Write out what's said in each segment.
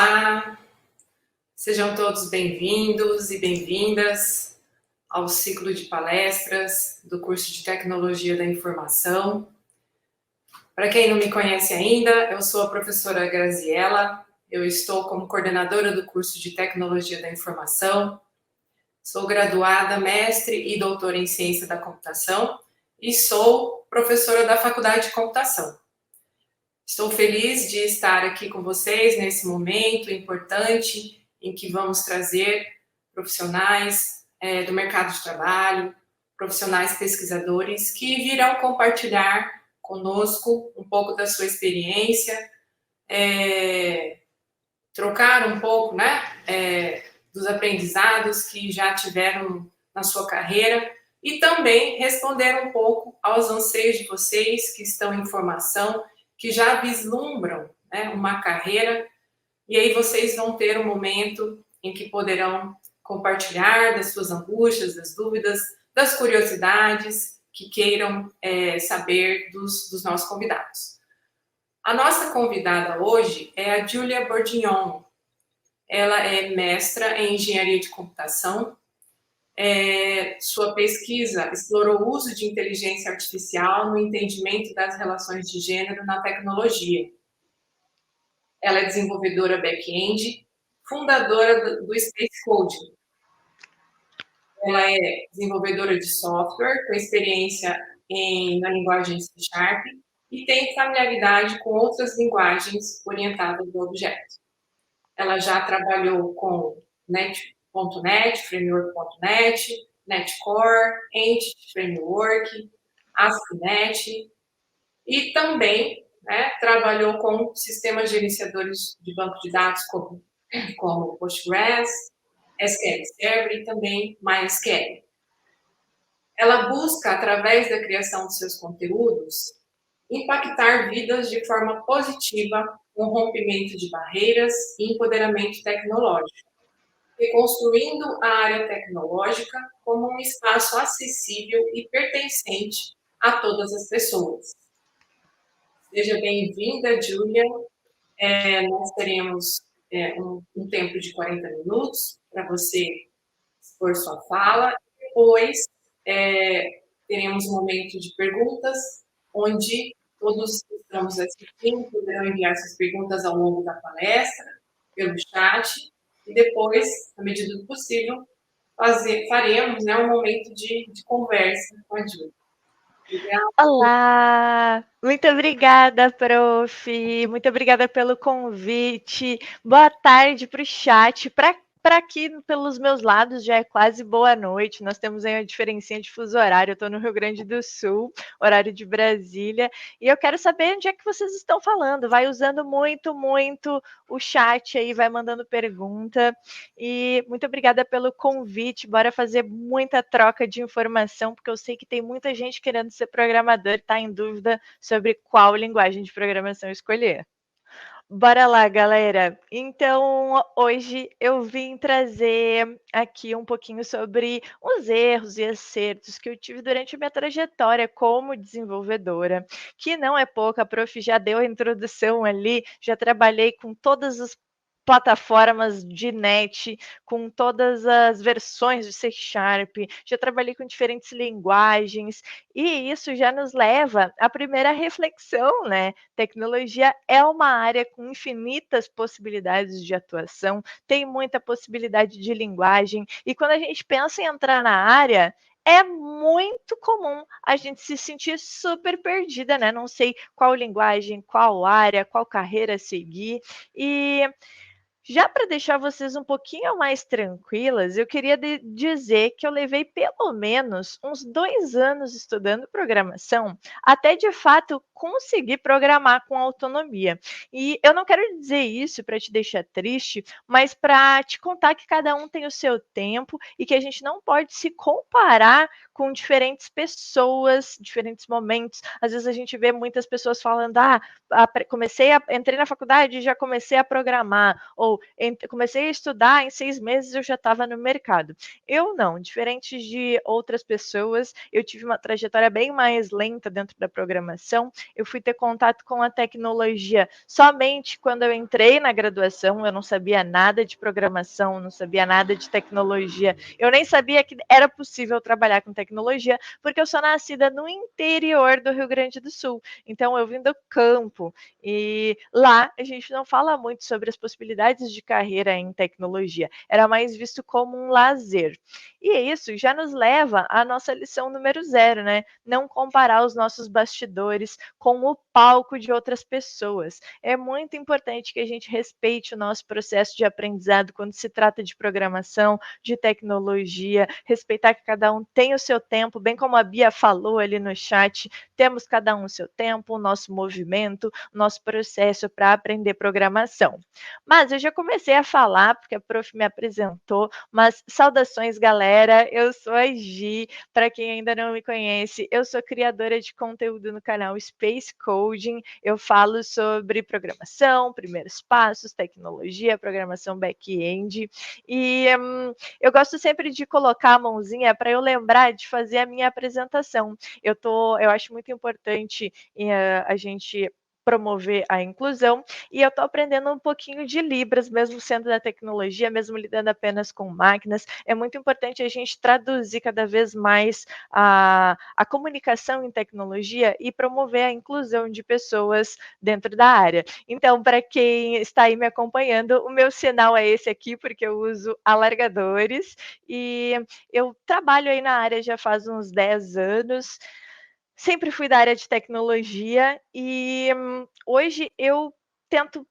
Olá, sejam todos bem-vindos e bem-vindas ao ciclo de palestras do curso de Tecnologia da Informação. Para quem não me conhece ainda, eu sou a professora Graziella, eu estou como coordenadora do curso de Tecnologia da Informação, sou graduada, mestre e doutora em Ciência da Computação e sou professora da Faculdade de Computação. Estou feliz de estar aqui com vocês nesse momento importante em que vamos trazer profissionais do mercado de trabalho, profissionais pesquisadores que virão compartilhar conosco um pouco da sua experiência, trocar um pouco, dos aprendizados que já tiveram na sua carreira e também responder um pouco aos anseios de vocês que estão em formação, que já vislumbram, uma carreira, e aí vocês vão ter um momento em que poderão compartilhar das suas angústias, das dúvidas, das curiosidades que queiram saber dos nossos convidados. A nossa convidada hoje é a Julia Bourdignon. Ela é mestra em Engenharia de Computação. Sua pesquisa explorou o uso de inteligência artificial no entendimento das relações de gênero na tecnologia. Ela é desenvolvedora back-end, fundadora do Space Code. Ela é desenvolvedora de software com experiência na linguagem C# e tem familiaridade com outras linguagens orientadas ao objeto. Ela já trabalhou com .NET, Framework.NET, NetCore, Entity Framework, ASP.NET e também trabalhou com sistemas gerenciadores de banco de dados como Postgres, SQL Server e também MySQL. Ela busca, através da criação de seus conteúdos, impactar vidas de forma positiva com rompimento de barreiras e empoderamento tecnológico, reconstruindo a área tecnológica como um espaço acessível e pertencente a todas as pessoas. Seja bem-vinda, Julia. Nós teremos um tempo de 40 minutos para você expor sua fala. Depois, teremos um momento de perguntas, onde todos que estamos assistindo poderão enviar suas perguntas ao longo da palestra, pelo chat, e depois, à medida do possível, faremos um momento de conversa com a Júlia. Olá, muito obrigada, prof. Muito obrigada pelo convite. Boa tarde para o chat. Para aqui, pelos meus lados, já é quase boa noite. Nós temos aí uma diferencinha de fuso horário. Eu estou no Rio Grande do Sul, horário de Brasília. E eu quero saber onde é que vocês estão falando. Vai usando muito o chat aí, vai mandando pergunta. E muito obrigada pelo convite. Bora fazer muita troca de informação, porque eu sei que tem muita gente querendo ser programador e está em dúvida sobre qual linguagem de programação escolher. Bora lá, galera. Então, hoje eu vim trazer aqui um pouquinho sobre os erros e acertos que eu tive durante a minha trajetória como desenvolvedora, que não é pouca, a prof já deu a introdução ali, já trabalhei com todas as plataformas de net, com todas as versões de C#, já trabalhei com diferentes linguagens, e isso já nos leva à primeira reflexão, né? Tecnologia é uma área com infinitas possibilidades de atuação, tem muita possibilidade de linguagem, e quando a gente pensa em entrar na área, é muito comum a gente se sentir super perdida, né? Não sei qual linguagem, qual área, qual carreira seguir, e já para deixar vocês um pouquinho mais tranquilas, eu queria dizer que eu levei pelo menos uns 2 anos estudando programação, até de fato conseguir programar com autonomia. E eu não quero dizer isso para te deixar triste, mas para te contar que cada um tem o seu tempo e que a gente não pode se comparar com diferentes pessoas, diferentes momentos. Às vezes a gente vê muitas pessoas falando: entrei na faculdade e já comecei a programar, ou comecei a estudar, em 6 meses eu já estava no mercado. Eu não, diferente de outras pessoas, eu tive uma trajetória bem mais lenta dentro da programação, eu fui ter contato com a tecnologia somente quando eu entrei na graduação. Eu não sabia nada de programação, não sabia nada de tecnologia, eu nem sabia que era possível trabalhar com tecnologia, porque eu sou nascida no interior do Rio Grande do Sul, então eu vim do campo, e lá a gente não fala muito sobre as possibilidades de carreira em tecnologia, era mais visto como um lazer. E isso já nos leva à nossa lição número 0, né? Não comparar os nossos bastidores com o palco de outras pessoas. É muito importante que a gente respeite o nosso processo de aprendizado quando se trata de programação, de tecnologia, respeitar que cada um tem o seu tempo, bem como a Bia falou ali no chat, temos cada um o seu tempo, o nosso movimento, o nosso processo para aprender programação. Mas eu já comecei a falar, porque a prof me apresentou, mas saudações, galera, eu sou a Gi, para quem ainda não me conhece, eu sou criadora de conteúdo no canal Space Coding, eu falo sobre programação, primeiros passos, tecnologia, programação back-end, e eu gosto sempre de colocar a mãozinha para eu lembrar de fazer a minha apresentação. Eu acho muito importante a gente promover a inclusão, e eu estou aprendendo um pouquinho de Libras, mesmo sendo da tecnologia, mesmo lidando apenas com máquinas. É muito importante a gente traduzir cada vez mais a comunicação em tecnologia e promover a inclusão de pessoas dentro da área. Então, para quem está aí me acompanhando, o meu sinal é esse aqui, porque eu uso alargadores, e eu trabalho aí na área já faz uns 10 anos, sempre fui da área de tecnologia e hoje eu tento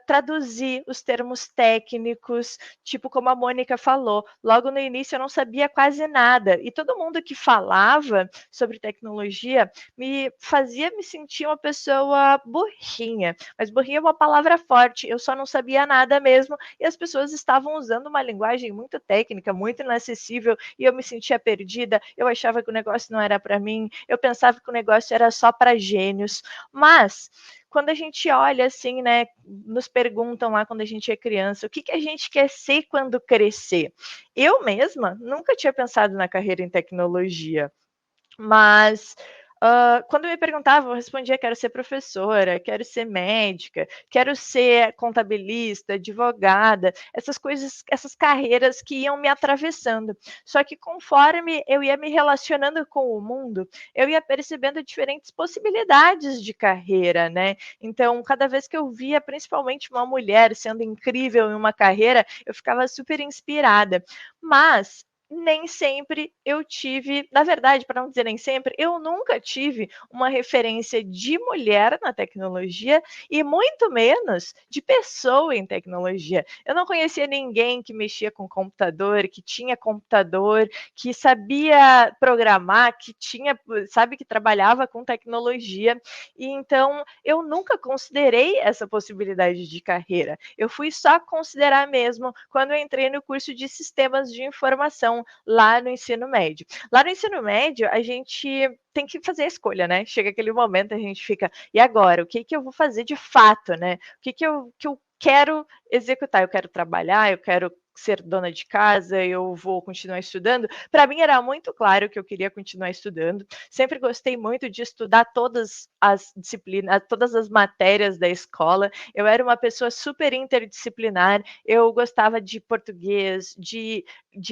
traduzir os termos técnicos, tipo como a Mônica falou. Logo no início eu não sabia quase nada, e todo mundo que falava sobre tecnologia me fazia me sentir uma pessoa burrinha, mas burrinha é uma palavra forte, eu só não sabia nada mesmo, e as pessoas estavam usando uma linguagem muito técnica, muito inacessível, e eu me sentia perdida, eu achava que o negócio não era para mim, eu pensava que o negócio era só para gênios, mas quando a gente olha assim, né, nos perguntam lá quando a gente é criança, o que que a gente quer ser quando crescer? Eu mesma nunca tinha pensado na carreira em tecnologia, mas, quando me perguntavam, eu respondia: "Quero ser professora, quero ser médica, quero ser contabilista, advogada", essas coisas, essas carreiras que iam me atravessando. Só que conforme eu ia me relacionando com o mundo, eu ia percebendo diferentes possibilidades de carreira, né. Então, cada vez que eu via, principalmente uma mulher sendo incrível em uma carreira, eu ficava super inspirada. Mas nem sempre eu tive, na verdade, para não dizer nem sempre, eu nunca tive uma referência de mulher na tecnologia e muito menos de pessoa em tecnologia. Eu não conhecia ninguém que mexia com computador, que tinha computador, que sabia programar, que tinha, sabe, que trabalhava com tecnologia. E então eu nunca considerei essa possibilidade de carreira. Eu fui só considerar mesmo quando eu entrei no curso de sistemas de informação lá no ensino médio. Lá no ensino médio, a gente tem que fazer a escolha, né? Chega aquele momento, a gente fica, e agora? O que que eu vou fazer de fato, né? O que que eu quero executar? Eu quero trabalhar, eu quero ser dona de casa, eu vou continuar estudando. Para mim era muito claro que eu queria continuar estudando. Sempre gostei muito de estudar todas as disciplinas, todas as matérias da escola. Eu era uma pessoa super interdisciplinar. Eu gostava de português, de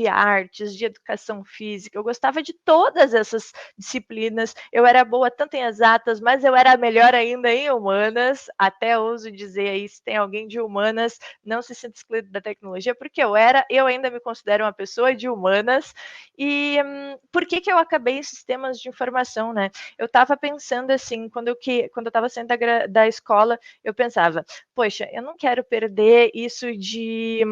artes, de educação física, eu gostava de todas essas disciplinas, eu era boa tanto em exatas, mas eu era melhor ainda em humanas, até ouso dizer aí, se tem alguém de humanas, não se sinta excluído da tecnologia, porque eu ainda me considero uma pessoa de humanas, e por que que eu acabei em sistemas de informação, né? Eu estava pensando assim, quando eu estava saindo da escola, eu pensava, poxa, eu não quero perder isso de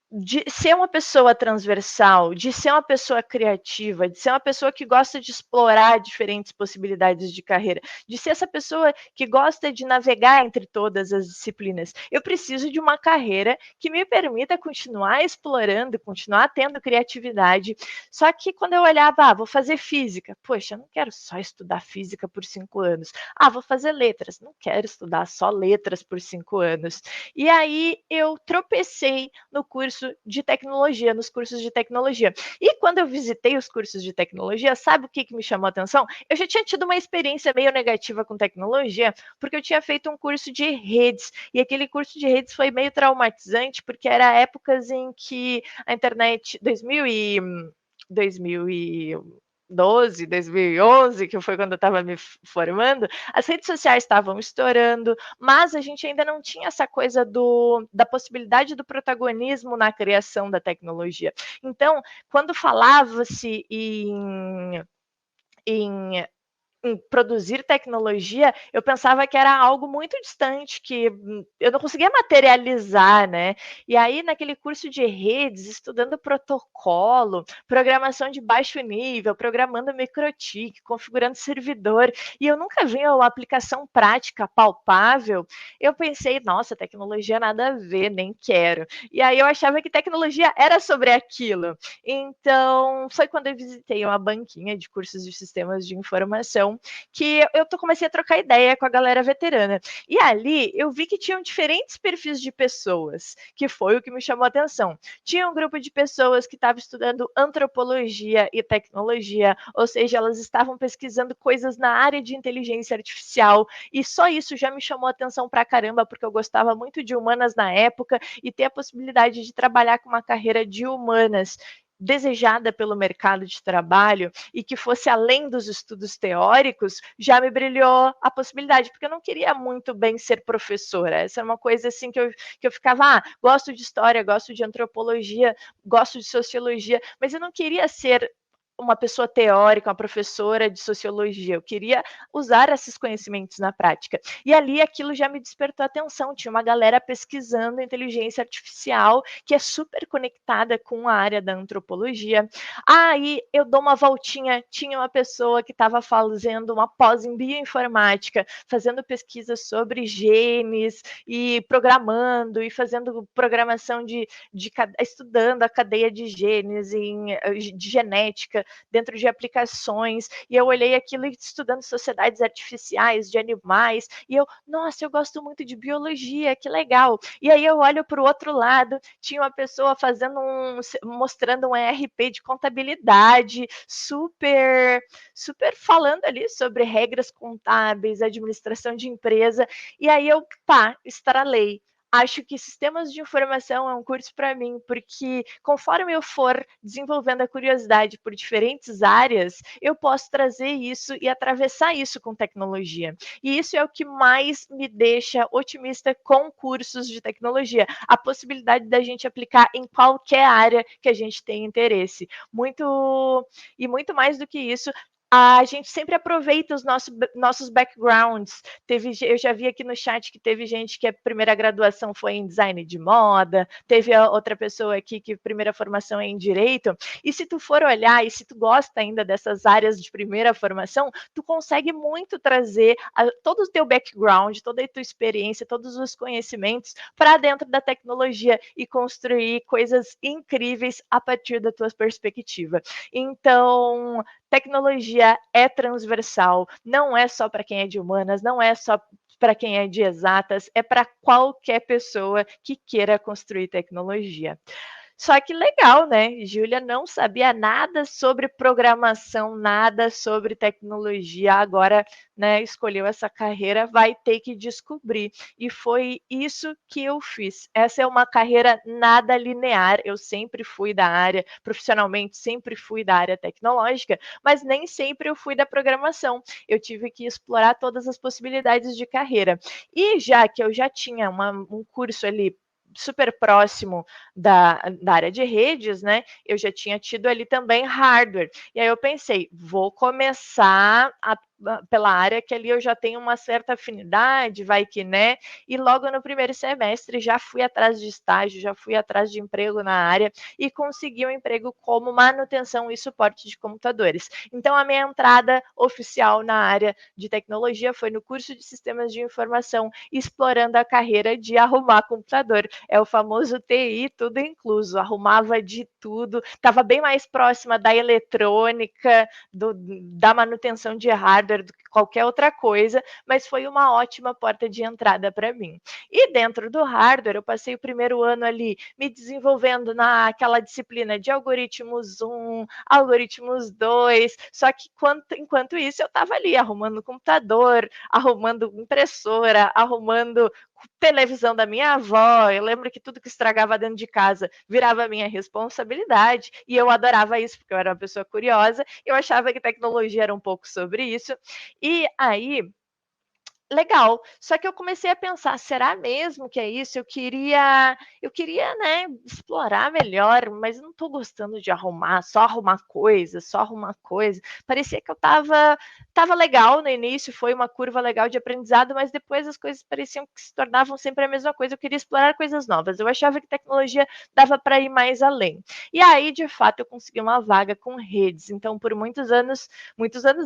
de ser uma pessoa transversal, de ser uma pessoa criativa, de ser uma pessoa que gosta de explorar diferentes possibilidades de carreira, de ser essa pessoa que gosta de navegar entre todas as disciplinas. Eu preciso de uma carreira que me permita continuar explorando, continuar tendo criatividade. Só que quando eu olhava, vou fazer física, poxa, eu não quero só estudar física por 5 anos. Vou fazer letras, não quero estudar só letras por 5 anos. E aí eu tropecei no curso curso de tecnologia, nos cursos de tecnologia. E quando eu visitei os cursos de tecnologia, sabe o que me chamou a atenção? Eu já tinha tido uma experiência meio negativa com tecnologia, porque eu tinha feito um curso de redes, e aquele curso de redes foi meio traumatizante, porque era épocas em que a internet, 2012, 2011, que foi quando eu estava me formando, as redes sociais estavam estourando, mas a gente ainda não tinha essa coisa da possibilidade do protagonismo na criação da tecnologia. Então, quando falava-se em produzir tecnologia, eu pensava que era algo muito distante, que eu não conseguia materializar, né? E aí, naquele curso de redes, estudando protocolo, programação de baixo nível, programando microtik, configurando servidor, e eu nunca vi uma aplicação prática, palpável, eu pensei, nossa, tecnologia nada a ver, nem quero. E aí eu achava que tecnologia era sobre aquilo. Então, foi quando eu visitei uma banquinha de cursos de sistemas de informação que eu comecei a trocar ideia com a galera veterana. E ali eu vi que tinham diferentes perfis de pessoas, que foi o que me chamou a atenção. Tinha um grupo de pessoas que estava estudando antropologia e tecnologia, ou seja, elas estavam pesquisando coisas na área de inteligência artificial, e só isso já me chamou a atenção pra caramba, porque eu gostava muito de humanas na época, e ter a possibilidade de trabalhar com uma carreira de humanas desejada pelo mercado de trabalho e que fosse além dos estudos teóricos, já me brilhou a possibilidade, porque eu não queria muito bem ser professora. Essa é uma coisa assim que eu ficava, gosto de história, gosto de antropologia, gosto de sociologia, mas eu não queria ser uma pessoa teórica, uma professora de sociologia. Eu queria usar esses conhecimentos na prática. E ali aquilo já me despertou atenção. Tinha uma galera pesquisando inteligência artificial que é super conectada com a área da antropologia. Aí eu dou uma voltinha, tinha uma pessoa que estava fazendo uma pós em bioinformática, fazendo pesquisa sobre genes e programando e fazendo programação estudando a cadeia de genes de genética dentro de aplicações, e eu olhei aquilo estudando sociedades artificiais de animais, e eu, nossa, eu gosto muito de biologia, que legal. E aí eu olho para o outro lado, tinha uma pessoa mostrando um ERP de contabilidade, super falando ali sobre regras contábeis, administração de empresa, e aí eu, estralei. Acho que sistemas de informação é um curso para mim, porque conforme eu for desenvolvendo a curiosidade por diferentes áreas, eu posso trazer isso e atravessar isso com tecnologia. E isso é o que mais me deixa otimista com cursos de tecnologia, a possibilidade da gente aplicar em qualquer área que a gente tem interesse. Muito mais do que isso, a gente sempre aproveita os nossos backgrounds. Eu já vi aqui no chat que teve gente que a primeira graduação foi em design de moda, teve a outra pessoa aqui que a primeira formação é em direito, e se tu for olhar, e se tu gosta ainda dessas áreas de primeira formação, tu consegue muito trazer todo o teu background, toda a tua experiência, todos os conhecimentos para dentro da tecnologia e construir coisas incríveis a partir da tua perspectiva. Então, tecnologia é transversal, não é só para quem é de humanas, não é só para quem é de exatas, é para qualquer pessoa que queira construir tecnologia. Só que legal, né? Júlia não sabia nada sobre programação, nada sobre tecnologia. Agora, né, escolheu essa carreira, vai ter que descobrir. E foi isso que eu fiz. Essa é uma carreira nada linear. Eu sempre fui da área, profissionalmente, sempre fui da área tecnológica, mas nem sempre eu fui da programação. Eu tive que explorar todas as possibilidades de carreira. E já que eu já tinha um curso ali super próximo da área de redes, né? Eu já tinha tido ali também hardware. E aí eu pensei, vou começar pela área que ali eu já tenho uma certa afinidade, vai que, né? E logo no primeiro semestre já fui atrás de estágio, já fui atrás de emprego na área e consegui um emprego como manutenção e suporte de computadores. Então a minha entrada oficial na área de tecnologia foi no curso de sistemas de informação, explorando a carreira de arrumar computador. É o famoso TI, tudo incluso, arrumava de tudo, estava bem mais próxima da eletrônica, da manutenção de hardware hardware do que qualquer outra coisa, mas foi uma ótima porta de entrada para mim. E dentro do hardware, eu passei o primeiro ano ali me desenvolvendo naquela disciplina de algoritmos 1, algoritmos 2, só que enquanto isso eu estava ali arrumando computador, arrumando impressora, arrumando televisão da minha avó. Eu lembro que tudo que estragava dentro de casa virava minha responsabilidade, e eu adorava isso, porque eu era uma pessoa curiosa, eu achava que tecnologia era um pouco sobre isso. E aí, legal, só que eu comecei a pensar: "Será mesmo que é isso?". Eu queria, né, explorar melhor, mas não estou gostando de arrumar, só arrumar coisa, só arrumar coisa. Parecia que eu estava legal no início, foi uma curva legal de aprendizado, mas depois as coisas pareciam que se tornavam sempre a mesma coisa. Eu queria explorar coisas novas, eu achava que tecnologia dava para ir mais além. E aí, de fato, eu consegui uma vaga com redes, então por muitos anos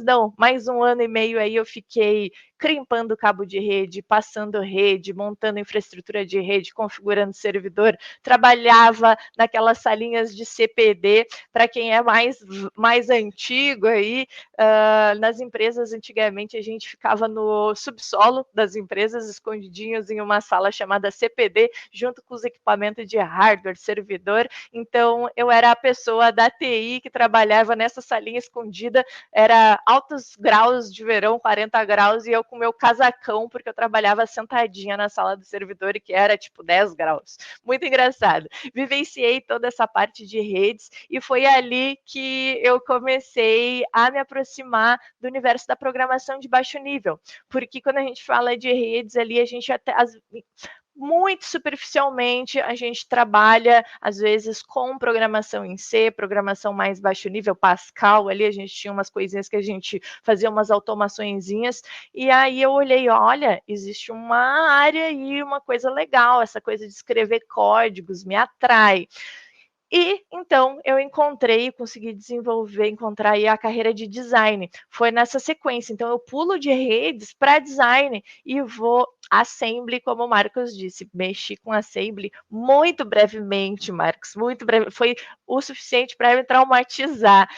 não, mais 1 ano e meio aí eu fiquei crimpando cabo de rede, passando rede, montando infraestrutura de rede, configurando servidor, trabalhava naquelas salinhas de CPD. Para quem é mais antigo aí, nas empresas antigamente a gente ficava no subsolo das empresas, escondidinhos em uma sala chamada CPD, junto com os equipamentos de hardware, servidor. Então eu era a pessoa da TI que trabalhava nessa salinha escondida, era altos graus de verão, 40 graus, e eu com meu casacão, porque eu trabalhava sentadinha na sala do servidor, e que era tipo 10 graus. Muito engraçado. Vivenciei toda essa parte de redes, e foi ali que eu comecei a me aproximar do universo da programação de baixo nível, porque quando a gente fala de redes ali, a gente até muito superficialmente, a gente trabalha, às vezes, com programação em C, programação mais baixo nível, Pascal, ali a gente tinha umas coisinhas que a gente fazia umas automaçõezinhas, e aí eu olhei, olha, existe uma área aí, uma coisa legal, essa coisa de escrever códigos me atrai. E então eu consegui encontrar aí a carreira de design. Foi nessa sequência. Então eu pulo de redes para design e vou assembly, como o Marcos disse, mexi com assembly muito brevemente, Marcos, muito breve, foi o suficiente para me traumatizar.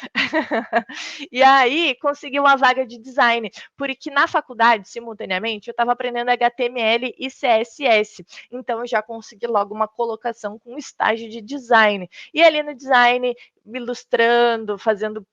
E aí consegui uma vaga de design, porque na faculdade, simultaneamente, eu estava aprendendo HTML e CSS. Então eu já consegui logo uma colocação com estágio de design. E ali no design, ilustrando, fazendo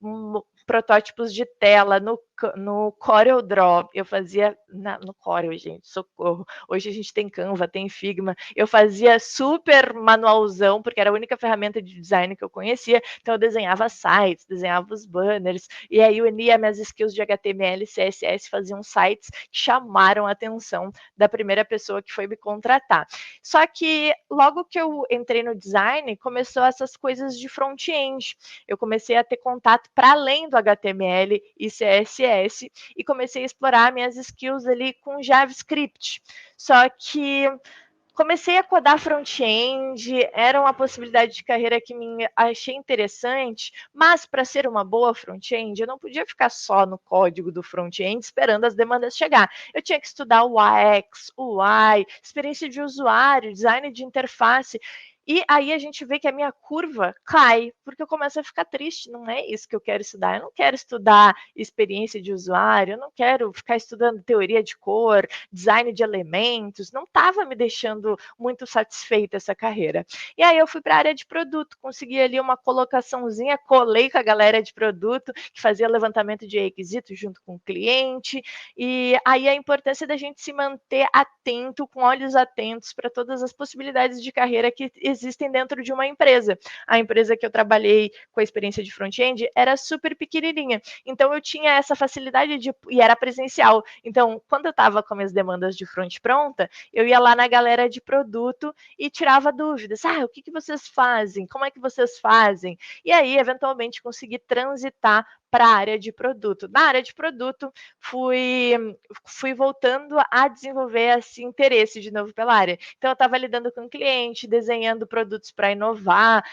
protótipos de tela no Corel Draw. Eu fazia no Corel, gente, socorro. Hoje a gente tem Canva, tem Figma. Eu fazia super manualzão, porque era a única ferramenta de design que eu conhecia. Então eu desenhava sites, desenhava os banners, e aí eu unia minhas skills de HTML e CSS, faziam sites que chamaram a atenção da primeira pessoa que foi me contratar. Só que logo que eu entrei no design, começou essas coisas de front-end. Eu comecei a ter contato para além do HTML e CSS, e comecei a explorar minhas skills ali com JavaScript. Só que comecei a codar front-end, era uma possibilidade de carreira que me achei interessante, mas para ser uma boa front-end, eu não podia ficar só no código do front-end esperando as demandas chegar. Eu tinha que estudar o UX, o UI, experiência de usuário, design de interface. E aí a gente vê que a minha curva cai, porque eu começo a ficar triste. Não é isso que eu quero estudar. Eu não quero estudar experiência de usuário, eu não quero ficar estudando teoria de cor, design de elementos. Não estava me deixando muito satisfeita essa carreira. E aí eu fui para a área de produto, consegui ali uma colocaçãozinha, colei com a galera de produto, que fazia levantamento de requisitos junto com o cliente. E aí a importância da gente se manter atento, com olhos atentos para todas as possibilidades de carreira que existem dentro de uma empresa. A empresa que eu trabalhei com a experiência de front-end era super pequenininha, então eu tinha essa facilidade e era presencial. Então, quando eu estava com as demandas de front pronta, eu ia lá na galera de produto e tirava dúvidas. O que vocês fazem? Como é que vocês fazem? E aí, eventualmente, consegui transitar para a área de produto. Na área de produto, fui voltando a desenvolver esse interesse de novo pela área. Então, eu estava lidando com o cliente, desenhando produtos para inovar,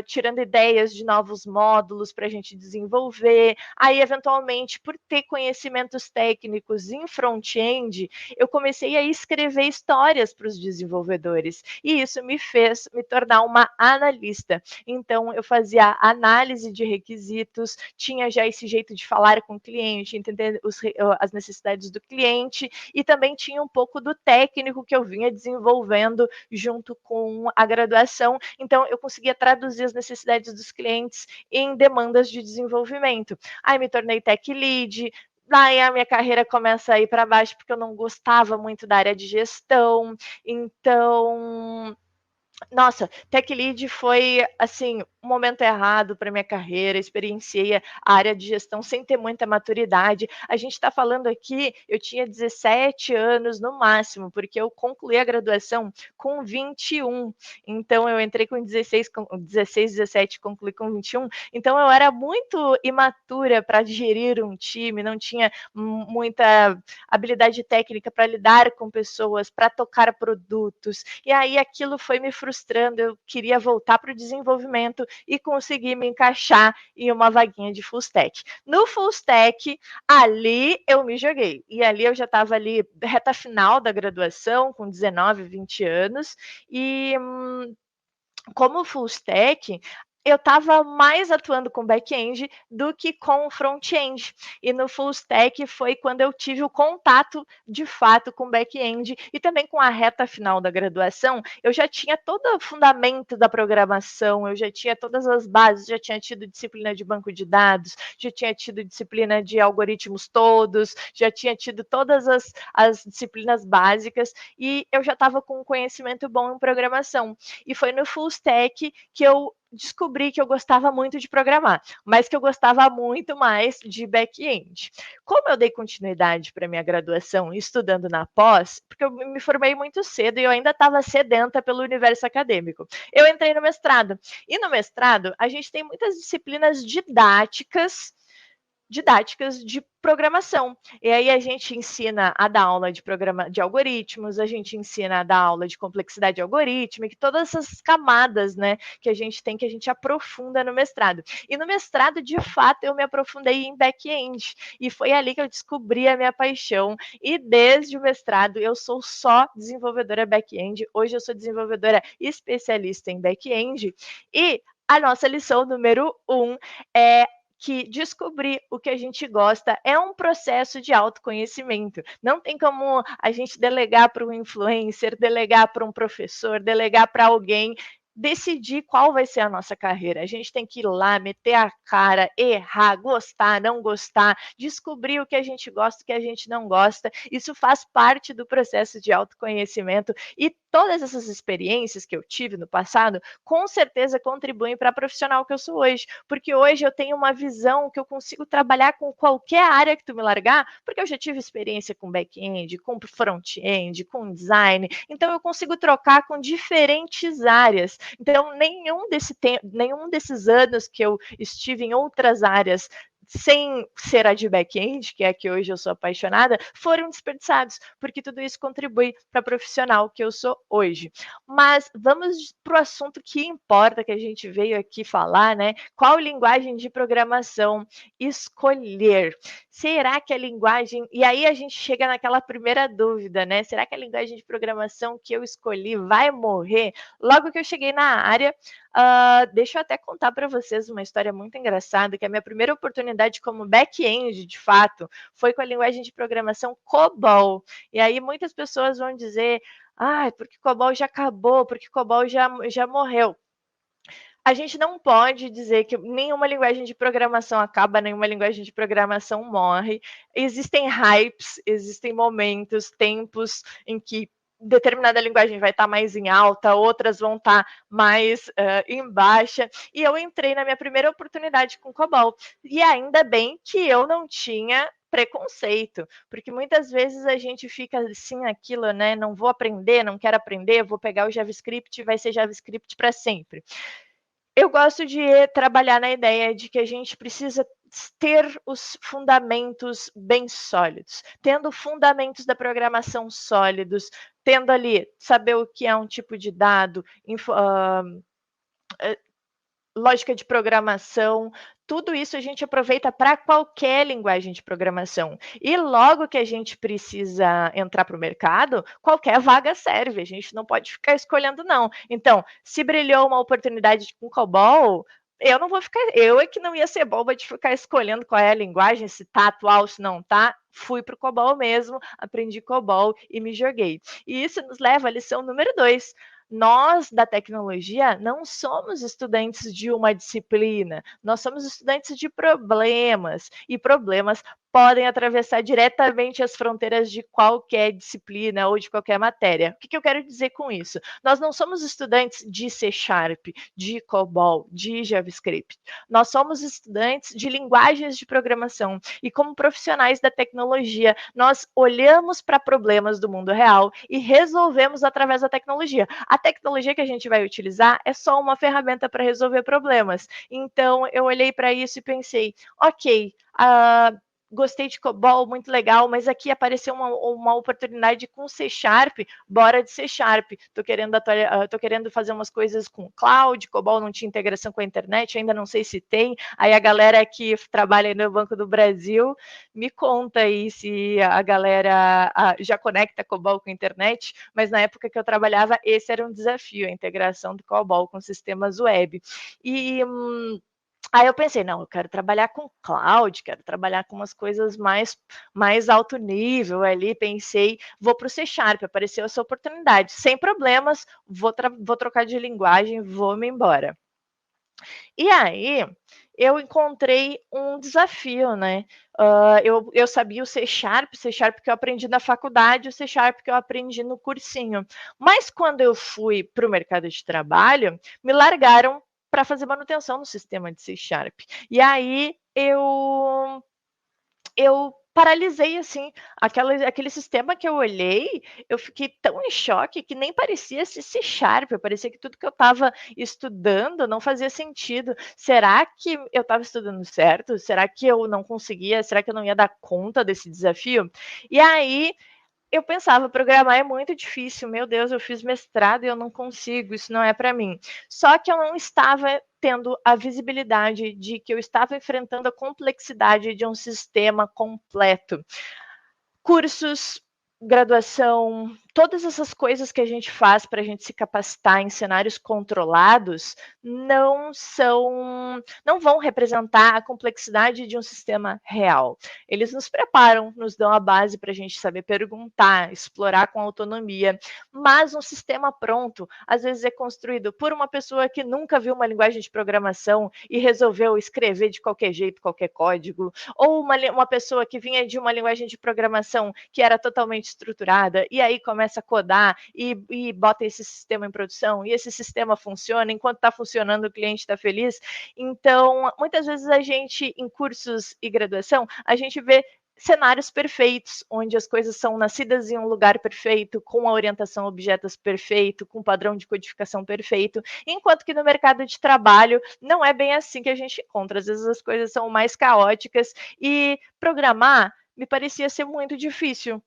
tirando ideias de novos módulos para a gente desenvolver. Aí, eventualmente, por ter conhecimentos técnicos em front-end, eu comecei a escrever histórias para os desenvolvedores. E isso me fez me tornar uma analista. Então, eu fazia análise de requisitos, tinha já esse jeito de falar com o cliente, entender as necessidades do cliente, e também tinha um pouco do técnico que eu vinha desenvolvendo junto com a graduação, então eu conseguia traduzir as necessidades dos clientes em demandas de desenvolvimento. Aí me tornei tech lead, daí a minha carreira começa a ir para baixo, porque eu não gostava muito da área de gestão, então nossa, Tech Lead foi, assim, um momento errado para minha carreira, experienciei a área de gestão sem ter muita maturidade. A gente está falando aqui, eu tinha 17 anos no máximo, porque eu concluí a graduação com 21. Então eu entrei com 16, 17, concluí com 21. Então eu era muito imatura para gerir um time, não tinha muita habilidade técnica para lidar com pessoas, para tocar produtos. E aí aquilo foi me frustrando, eu queria voltar para o desenvolvimento e conseguir me encaixar em uma vaguinha de full stack. No full stack, ali eu me joguei. E ali eu já estava ali reta final da graduação, com 19, 20 anos, e como full stack, eu estava mais atuando com back-end do que com front-end. E no full stack foi quando eu tive o contato de fato com back-end e também com a reta final da graduação. Eu já tinha todo o fundamento da programação, eu já tinha todas as bases, já tinha tido disciplina de banco de dados, já tinha tido disciplina de algoritmos todos, já tinha tido todas as disciplinas básicas e eu já estava com um conhecimento bom em programação. E foi no full stack que eu descobri que eu gostava muito de programar, mas que eu gostava muito mais de back-end. Como eu dei continuidade para minha graduação estudando na pós, porque eu me formei muito cedo e eu ainda estava sedenta pelo universo acadêmico, eu entrei no mestrado. E no mestrado, a gente tem muitas disciplinas didáticas de programação. E aí a gente ensina a dar aula de algoritmos, a gente ensina a dar aula de complexidade algorítmica, todas essas camadas, né, que a gente tem, que a gente aprofunda no mestrado. E no mestrado, de fato, eu me aprofundei em back-end. E foi ali que eu descobri a minha paixão. E desde o mestrado, eu sou só desenvolvedora back-end. Hoje eu sou desenvolvedora especialista em back-end. E a nossa lição número 1 é que descobrir o que a gente gosta é um processo de autoconhecimento. Não tem como a gente delegar para um influencer, delegar para um professor, delegar para alguém decidir qual vai ser a nossa carreira. A gente tem que ir lá, meter a cara, errar, gostar, não gostar, descobrir o que a gente gosta e o que a gente não gosta. Isso faz parte do processo de autoconhecimento e todas essas experiências que eu tive no passado, com certeza contribuem para a profissional que eu sou hoje, porque hoje eu tenho uma visão que eu consigo trabalhar com qualquer área que tu me largar, porque eu já tive experiência com back-end, com front-end, com design, então eu consigo trocar com diferentes áreas. Então, nenhum desses anos que eu estive em outras áreas sem ser a de back-end, que é a que hoje eu sou apaixonada, foram desperdiçados, porque tudo isso contribui para a profissional que eu sou hoje. Mas vamos para o assunto que importa, que a gente veio aqui falar, né? Qual linguagem de programação escolher? Será que a linguagem... E aí a gente chega naquela primeira dúvida, né? Será que a linguagem de programação que eu escolhi vai morrer? Logo que eu cheguei na área, deixa eu até contar para vocês uma história muito engraçada, que a minha primeira oportunidade como back-end, de fato, foi com a linguagem de programação COBOL. E aí muitas pessoas vão dizer, porque COBOL já acabou, porque COBOL já morreu. A gente não pode dizer que nenhuma linguagem de programação acaba, nenhuma linguagem de programação morre. Existem hypes, existem momentos, tempos em que determinada linguagem vai estar mais em alta, outras vão estar mais em baixa. E eu entrei na minha primeira oportunidade com COBOL. E ainda bem que eu não tinha preconceito, porque muitas vezes a gente fica assim, aquilo, né? Não vou aprender, não quero aprender, vou pegar o JavaScript e vai ser JavaScript para sempre. Eu gosto de trabalhar na ideia de que a gente precisa ter os fundamentos bem sólidos. Tendo fundamentos da programação sólidos, tendo ali, saber o que é um tipo de dado, lógica de programação, tudo isso a gente aproveita para qualquer linguagem de programação. E logo que a gente precisa entrar para o mercado, qualquer vaga serve, a gente não pode ficar escolhendo não. Então, se brilhou uma oportunidade com COBOL, eu não vou ficar, eu é que não ia ser boba de ficar escolhendo qual é a linguagem, se tá atual, se não tá. Fui para o COBOL mesmo, aprendi COBOL e me joguei. E isso nos leva à lição número 2. Nós, da tecnologia, não somos estudantes de uma disciplina, nós somos estudantes de problemas, e problemas podem atravessar diretamente as fronteiras de qualquer disciplina ou de qualquer matéria. O que eu quero dizer com isso? Nós não somos estudantes de C Sharp, de COBOL, de JavaScript. Nós somos estudantes de linguagens de programação e, como profissionais da tecnologia, nós olhamos para problemas do mundo real e resolvemos através da tecnologia. A tecnologia que a gente vai utilizar é só uma ferramenta para resolver problemas. Então, eu olhei para isso e pensei, ok, gostei de COBOL, muito legal, mas aqui apareceu uma oportunidade com C Sharp, bora de C Sharp. Tô querendo fazer umas coisas com cloud, COBOL não tinha integração com a internet, ainda não sei se tem. Aí a galera que trabalha no Banco do Brasil, me conta aí se a galera já conecta COBOL com a internet, mas na época que eu trabalhava, esse era um desafio, a integração do COBOL com sistemas web. E aí eu pensei, não, eu quero trabalhar com cloud, quero trabalhar com umas coisas mais alto nível ali, pensei, vou para o C Sharp, apareceu essa oportunidade, sem problemas, vou trocar de linguagem, vou me embora. E aí, eu encontrei um desafio, né? Eu sabia o C Sharp que eu aprendi na faculdade, o C Sharp que eu aprendi no cursinho. Mas quando eu fui para o mercado de trabalho, me largaram para fazer manutenção no sistema de C Sharp. E aí eu paralisei, assim, aquele sistema que eu olhei, eu fiquei tão em choque que nem parecia ser C Sharp, parecia que tudo que eu estava estudando não fazia sentido. Será que eu estava estudando certo? Será que eu não conseguia? Será que eu não ia dar conta desse desafio? E aí eu pensava, programar é muito difícil, meu Deus, eu fiz mestrado e eu não consigo, isso não é para mim. Só que eu não estava tendo a visibilidade de que eu estava enfrentando a complexidade de um sistema completo. Cursos, graduação, todas essas coisas que a gente faz para a gente se capacitar em cenários controlados não vão representar a complexidade de um sistema real. Eles nos preparam, nos dão a base para a gente saber perguntar, explorar com autonomia, mas um sistema pronto, às vezes é construído por uma pessoa que nunca viu uma linguagem de programação e resolveu escrever de qualquer jeito, qualquer código, ou uma pessoa que vinha de uma linguagem de programação que era totalmente estruturada, e aí começa a codar e bota esse sistema em produção, e esse sistema funciona, enquanto está funcionando o cliente está feliz. Então, muitas vezes a gente, em cursos e graduação, a gente vê cenários perfeitos, onde as coisas são nascidas em um lugar perfeito, com a orientação a objetos perfeito, com padrão de codificação perfeito, enquanto que no mercado de trabalho não é bem assim que a gente encontra. Às vezes as coisas são mais caóticas e programar me parecia ser muito difícil.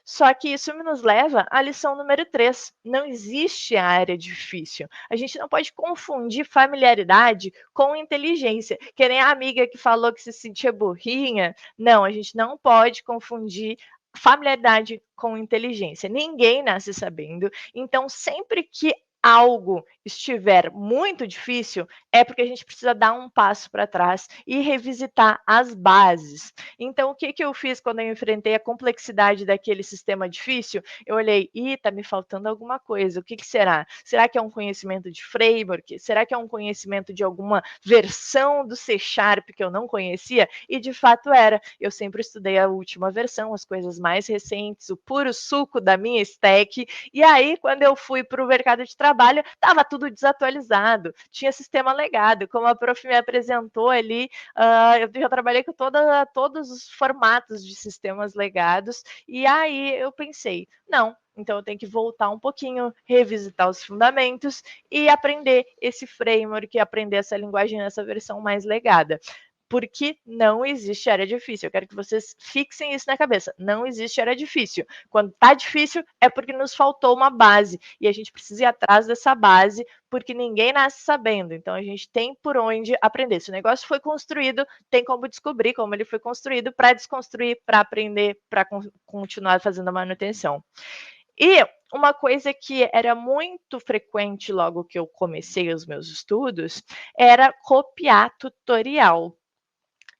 Só que isso nos leva à lição número 3. Não existe área difícil. A gente não pode confundir familiaridade com inteligência. Que nem a amiga que falou que se sentia burrinha. Não, a gente não pode confundir familiaridade com inteligência. Ninguém nasce sabendo. Então, sempre que algo estiver muito difícil, é porque a gente precisa dar um passo para trás e revisitar as bases. Então, o que eu fiz quando eu enfrentei a complexidade daquele sistema difícil? Eu olhei, está me faltando alguma coisa, o que será? Será que é um conhecimento de framework? Será que é um conhecimento de alguma versão do C Sharp que eu não conhecia? E de fato era. Eu sempre estudei a última versão, as coisas mais recentes, o puro suco da minha stack. E aí, quando eu fui para o mercado de trabalho, estava tudo desatualizado, tinha sistema legado, como a prof me apresentou ali, eu já trabalhei com todos os formatos de sistemas legados, e aí eu pensei, não, então eu tenho que voltar um pouquinho, revisitar os fundamentos e aprender esse framework, aprender essa linguagem nessa versão mais legada. Porque não existe área difícil. Eu quero que vocês fixem isso na cabeça. Não existe área difícil. Quando está difícil, é porque nos faltou uma base. E a gente precisa ir atrás dessa base, porque ninguém nasce sabendo. Então, a gente tem por onde aprender. Se o negócio foi construído, tem como descobrir como ele foi construído, para desconstruir, para aprender, para continuar fazendo a manutenção. E uma coisa que era muito frequente logo que eu comecei os meus estudos, era copiar tutorial.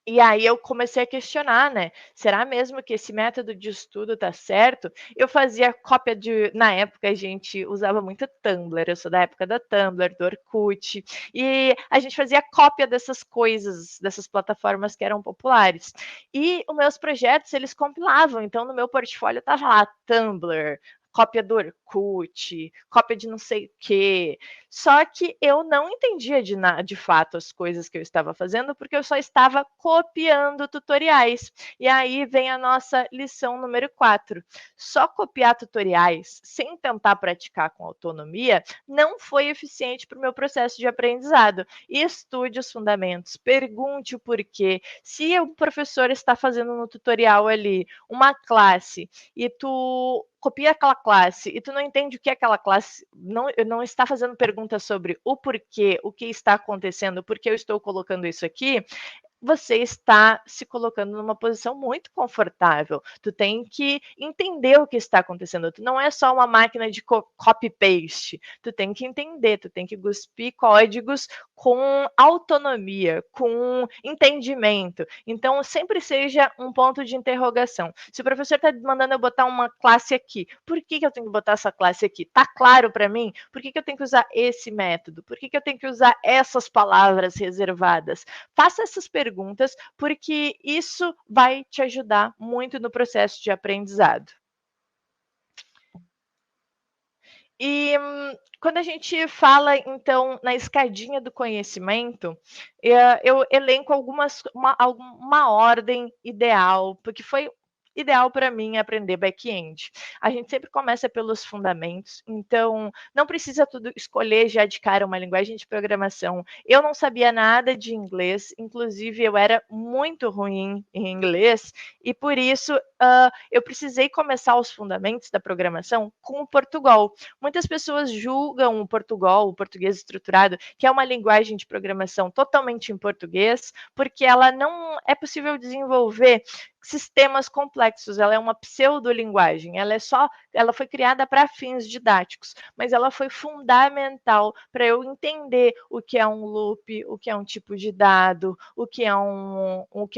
E aí eu comecei a questionar, né, será mesmo que esse método de estudo tá certo? Eu fazia cópia de na época a gente usava muito Tumblr, eu sou da época da Tumblr, do Orkut, e a gente fazia cópia dessas coisas, dessas plataformas que eram populares. E os meus projetos, eles compilavam, então no meu portfólio estava lá Tumblr, cópia do Orkut, cópia de não sei o quê. Só que eu não entendia de fato as coisas que eu estava fazendo, porque eu só estava copiando tutoriais. E aí vem a nossa lição número 4. Só copiar tutoriais sem tentar praticar com autonomia não foi eficiente para o meu processo de aprendizado. Estude os fundamentos, pergunte o porquê. Se o professor está fazendo no tutorial ali uma classe e tu copia aquela classe e tu não entende o que aquela classe não está fazendo perguntas sobre o porquê, o que está acontecendo, por que eu estou colocando isso aqui, você está se colocando numa posição muito confortável. Tu tem que entender o que está acontecendo. Tu não é só uma máquina de copy-paste. Tu tem que entender, tu tem que cuspir códigos com autonomia, com entendimento. Então, sempre seja um ponto de interrogação. Se o professor está mandando eu botar uma classe aqui, por que eu tenho que botar essa classe aqui? Tá claro para mim? Por que eu tenho que usar esse método? Por que eu tenho que usar essas palavras reservadas? Faça essas perguntas, porque isso vai te ajudar muito no processo de aprendizado. E quando a gente fala, então, na escadinha do conhecimento, eu elenco uma ordem ideal, porque foi ideal para mim aprender back-end. A gente sempre começa pelos fundamentos, então não precisa tudo escolher já de cara uma linguagem de programação. Eu não sabia nada de inglês, inclusive eu era muito ruim em inglês, e por isso eu precisei começar os fundamentos da programação com o Portugal. Muitas pessoas julgam o Portugal, o português estruturado, que é uma linguagem de programação totalmente em português, porque ela não é possível desenvolver sistemas complexos, ela é uma pseudolinguagem, ela foi criada para fins didáticos, mas ela foi fundamental para eu entender o que é um loop, o que é um tipo de dado, o que é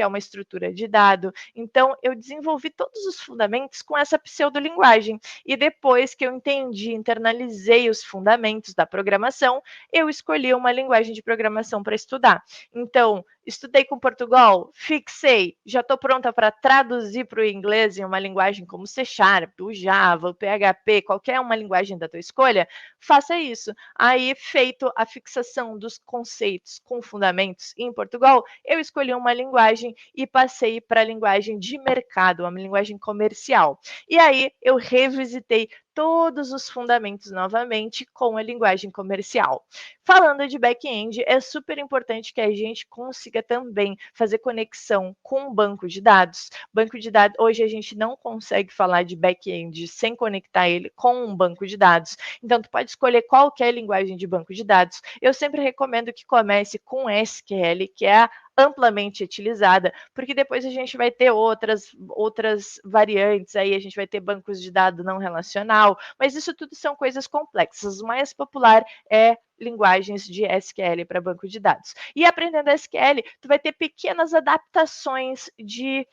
uma estrutura de dado. Então, eu desenvolvi todos os fundamentos com essa pseudolinguagem. E depois que eu entendi, internalizei os fundamentos da programação, eu escolhi uma linguagem de programação para estudar. Então, estudei com Portugal, fixei, já estou pronta para traduzir para o inglês em uma linguagem como C Sharp, o Java, o PHP, qualquer uma linguagem da tua escolha, faça isso. Aí, feito a fixação dos conceitos com fundamentos em Portugal, eu escolhi uma linguagem e passei para a linguagem de mercado, uma linguagem comercial. E aí, eu revisitei todos os fundamentos novamente com a linguagem comercial. Falando de back-end, é super importante que a gente consiga também fazer conexão com o banco de dados. Banco de dados, hoje a gente não consegue falar de back-end sem conectar ele com um banco de dados. Então, tu pode escolher qualquer linguagem de banco de dados. Eu sempre recomendo que comece com SQL, que é a amplamente utilizada, porque depois a gente vai ter outras variantes, aí a gente vai ter bancos de dados não relacional, mas isso tudo são coisas complexas. O mais popular é linguagens de SQL para banco de dados. E aprendendo SQL, tu vai ter pequenas adaptações de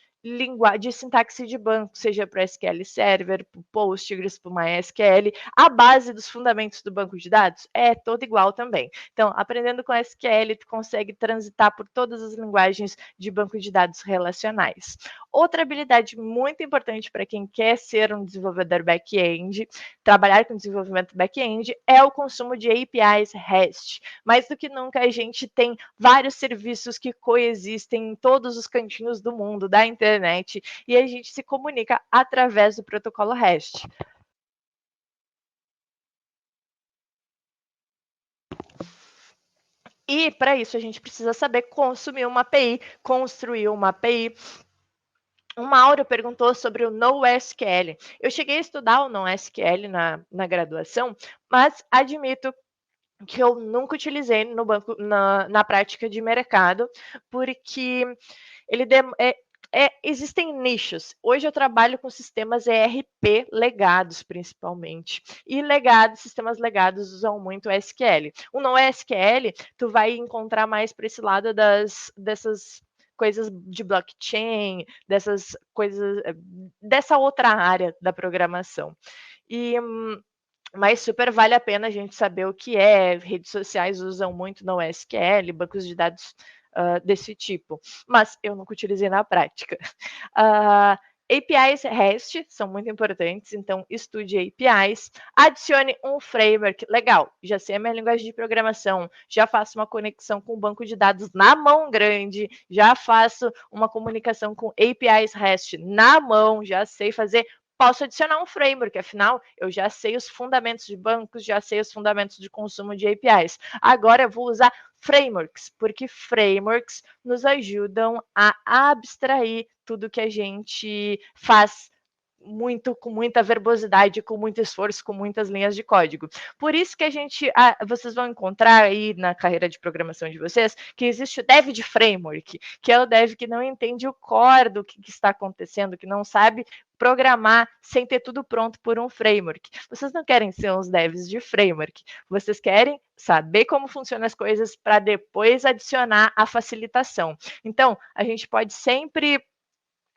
sintaxe de banco, seja para SQL Server, para Postgres, para MySQL. A base dos fundamentos do banco de dados é toda igual também. Então, aprendendo com SQL, tu consegue transitar por todas as linguagens de banco de dados relacionais. Outra habilidade muito importante para quem quer ser um desenvolvedor back-end, trabalhar com desenvolvimento back-end, é o consumo de APIs REST. Mais do que nunca, a gente tem vários serviços que coexistem em todos os cantinhos do mundo, da internet, e a gente se comunica através do protocolo REST. E para isso a gente precisa saber consumir uma API, construir uma API. O Mauro perguntou sobre o NoSQL. Eu cheguei a estudar o NoSQL na graduação, mas admito que eu nunca utilizei no banco na prática de mercado, porque ele Existem nichos. Hoje eu trabalho com sistemas ERP legados, principalmente. E sistemas legados usam muito o SQL. O NoSQL, tu vai encontrar mais para esse lado dessas coisas de blockchain, dessas coisas, dessa outra área da programação. Mas super vale a pena a gente saber o que é. Redes sociais usam muito NoSQL, bancos de dados desse tipo, mas eu nunca utilizei na prática. APIs REST são muito importantes, então estude APIs, adicione um framework, legal, já sei a minha linguagem de programação, já faço uma conexão com o banco de dados na mão grande, já faço uma comunicação com APIs REST na mão, já sei fazer. Posso adicionar um framework, afinal, eu já sei os fundamentos de bancos, já sei os fundamentos de consumo de APIs. Agora eu vou usar frameworks, porque frameworks nos ajudam a abstrair tudo que a gente faz com muita verbosidade, com muito esforço, com muitas linhas de código. Por isso que vocês vão encontrar aí na carreira de programação de vocês que existe o dev de framework, que é o dev que não entende o core do que está acontecendo, que não sabe programar sem ter tudo pronto por um framework. Vocês não querem ser uns devs de framework, vocês querem saber como funcionam as coisas para depois adicionar a facilitação. Então, a gente pode sempre.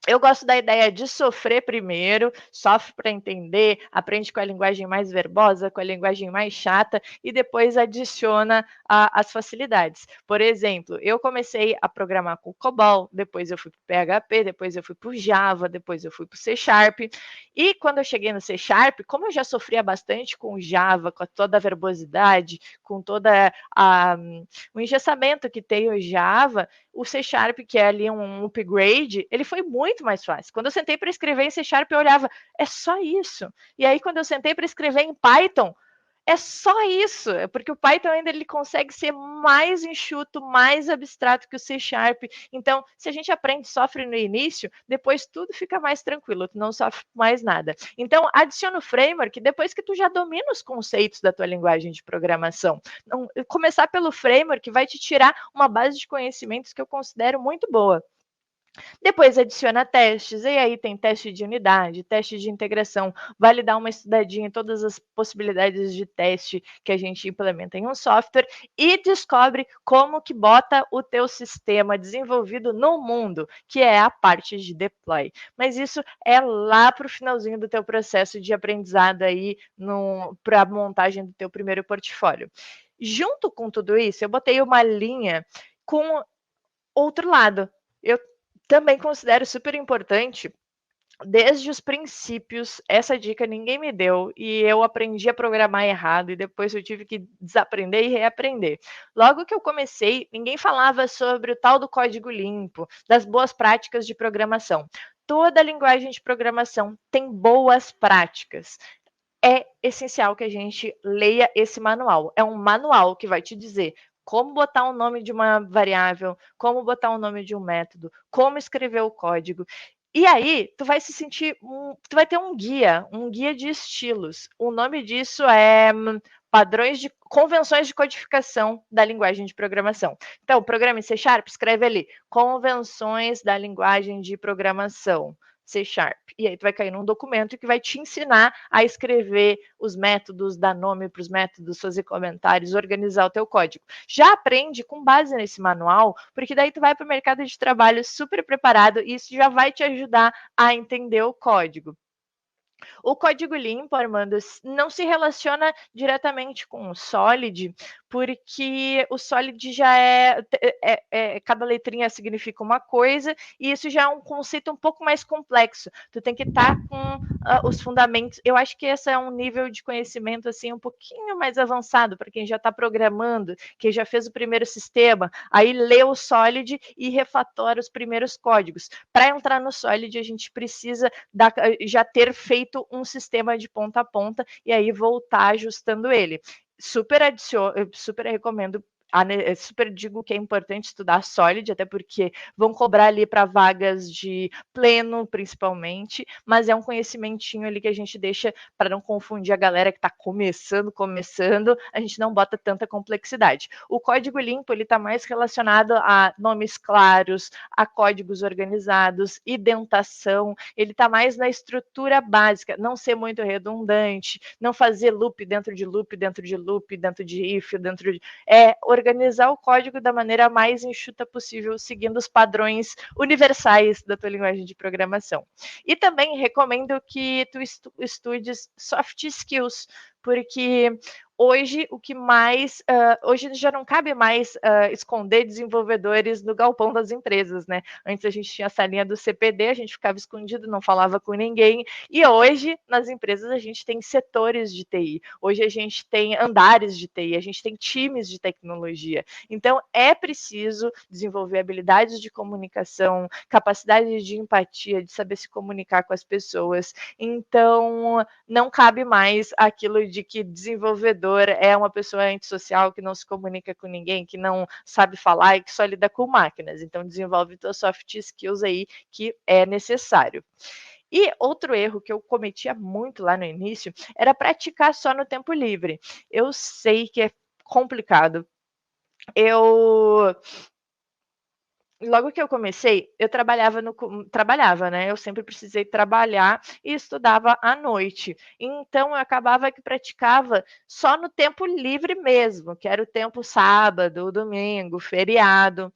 Eu gosto da ideia de sofrer primeiro, sofre para entender, aprende com a linguagem mais verbosa, com a linguagem mais chata e depois adiciona as facilidades. Por exemplo, eu comecei a programar com COBOL, depois eu fui para o PHP, depois eu fui para o Java, depois eu fui para o C Sharp. E quando eu cheguei no C Sharp, como eu já sofria bastante com o Java, com toda a verbosidade, com toda o engessamento que tem o Java, o C Sharp, que é ali um upgrade, ele foi muito mais fácil. Quando eu sentei para escrever em C Sharp, eu olhava, é só isso. E aí, quando eu sentei para escrever em Python, é só isso, porque o Python ainda ele consegue ser mais enxuto, mais abstrato que o C Sharp. Então, se a gente aprende sofre no início, depois tudo fica mais tranquilo, tu não sofre mais nada. Então, adiciona o framework depois que tu já domina os conceitos da tua linguagem de programação. Então, começar pelo framework vai te tirar uma base de conhecimentos que eu considero muito boa. Depois adiciona testes, e aí tem teste de unidade, teste de integração, vale dar uma estudadinha em todas as possibilidades de teste que a gente implementa em um software e descobre como que bota o teu sistema desenvolvido no mundo, que é a parte de deploy. Mas isso é lá para o finalzinho do teu processo de aprendizado aí para a montagem do teu primeiro portfólio. Junto com tudo isso, eu botei uma linha com outro lado. Eu também considero super importante, desde os princípios, essa dica ninguém me deu e eu aprendi a programar errado e depois eu tive que desaprender e reaprender. Logo que eu comecei, ninguém falava sobre o tal do código limpo, das boas práticas de programação. Toda linguagem de programação tem boas práticas. É essencial que a gente leia esse manual. É um manual que vai te dizer como botar o nome de uma variável, como botar o nome de um método, como escrever o código. E aí, tu vai se sentir, tu vai ter um guia de estilos. O nome disso é convenções de codificação da linguagem de programação. Então, o programa em C Sharp, escreve ali, convenções da linguagem de programação. C Sharp. E aí tu vai cair num documento que vai te ensinar a escrever os métodos, dar nome para os métodos, fazer comentários, organizar o teu código. Já aprende com base nesse manual, porque daí tu vai para o mercado de trabalho super preparado e isso já vai te ajudar a entender o código. O código limpo, Armando, não se relaciona diretamente com o Solid, porque o Solid já cada letrinha significa uma coisa, e isso já é um conceito um pouco mais complexo. Tu tem que estar com os fundamentos. Eu acho que esse é um nível de conhecimento assim um pouquinho mais avançado para quem já está programando, quem já fez o primeiro sistema, aí lê o Solid e refatora os primeiros códigos. Para entrar no Solid, a gente precisa já ter feito um sistema de ponta a ponta e aí voltar ajustando ele. Super recomendo super digo que é importante estudar Solid, até porque vão cobrar ali para vagas de pleno, principalmente, mas é um conhecimentinho ali que a gente deixa para não confundir a galera que está começando, a gente não bota tanta complexidade. O código limpo, ele está mais relacionado a nomes claros, a códigos organizados, indentação, ele está mais na estrutura básica, não ser muito redundante, não fazer loop dentro de loop, dentro de loop, dentro de if, dentro de... organizar o código da maneira mais enxuta possível, seguindo os padrões universais da tua linguagem de programação. E também recomendo que tu estudes soft skills, porque hoje o que mais hoje já não cabe mais esconder desenvolvedores no galpão das empresas, né? Antes a gente tinha a salinha do CPD, a gente ficava escondido, não falava com ninguém, e hoje nas empresas a gente tem setores de TI, hoje a gente tem andares de TI, a gente tem times de tecnologia. Então é preciso desenvolver habilidades de comunicação, capacidade de empatia, de saber se comunicar com as pessoas. Então não cabe mais aquilo de que desenvolvedor é uma pessoa antissocial que não se comunica com ninguém, que não sabe falar e que só lida com máquinas. Então desenvolve tuas soft skills aí que é necessário. E outro erro que eu cometia muito lá no início era praticar só no tempo livre. Eu sei que é complicado. Logo que eu comecei, eu trabalhava, né? Eu sempre precisei trabalhar e estudava à noite. Então eu acabava que praticava só no tempo livre mesmo, que era o tempo sábado, domingo, feriado.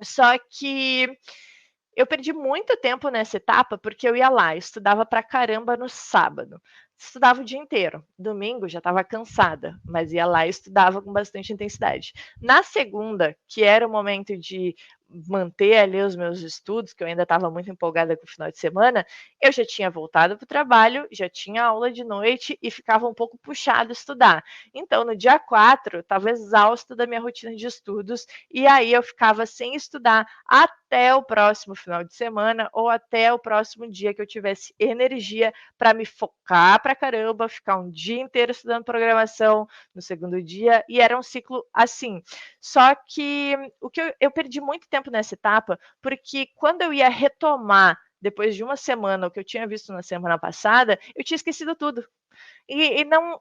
Só que eu perdi muito tempo nessa etapa, porque eu ia lá, estudava pra caramba no sábado, estudava o dia inteiro. Domingo já estava cansada, mas ia lá e estudava com bastante intensidade. Na segunda, que era o momento de manter ali os meus estudos, que eu ainda estava muito empolgada com o final de semana, eu já tinha voltado para o trabalho, já tinha aula de noite e ficava um pouco puxado estudar. Então, no dia 4, estava exausta da minha rotina de estudos, e aí eu ficava sem estudar até o próximo final de semana ou até o próximo dia que eu tivesse energia para me focar pra caramba, ficar um dia inteiro estudando programação no segundo dia, e era um ciclo assim. Só que o que eu perdi muito tempo nessa etapa, porque quando eu ia retomar depois de uma semana o que eu tinha visto na semana passada, eu tinha esquecido tudo. E não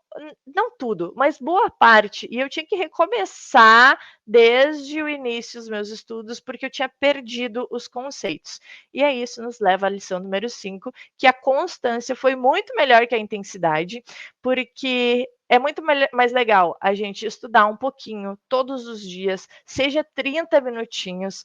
tudo, mas boa parte. E eu tinha que recomeçar desde o início os meus estudos, porque eu tinha perdido os conceitos. E aí isso nos leva à lição número 5, que a constância foi muito melhor que a intensidade, porque é muito mais legal a gente estudar um pouquinho todos os dias, seja 30 minutinhos,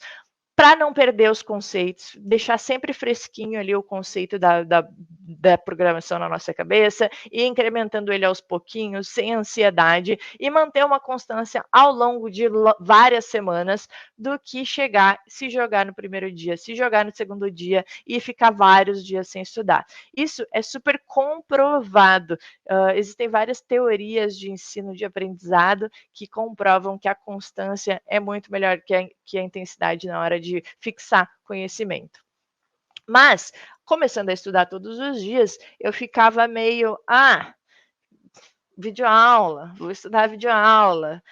para não perder os conceitos, deixar sempre fresquinho ali o conceito da programação na nossa cabeça e incrementando ele aos pouquinhos, sem ansiedade, e manter uma constância ao longo de várias semanas, do que se jogar no primeiro dia, se jogar no segundo dia e ficar vários dias sem estudar. Isso é super comprovado. Existem várias teorias de ensino de aprendizado que comprovam que a constância é muito melhor que a intensidade na hora de fixar conhecimento. Mas, começando a estudar todos os dias, eu ficava meio, videoaula, vou estudar videoaula.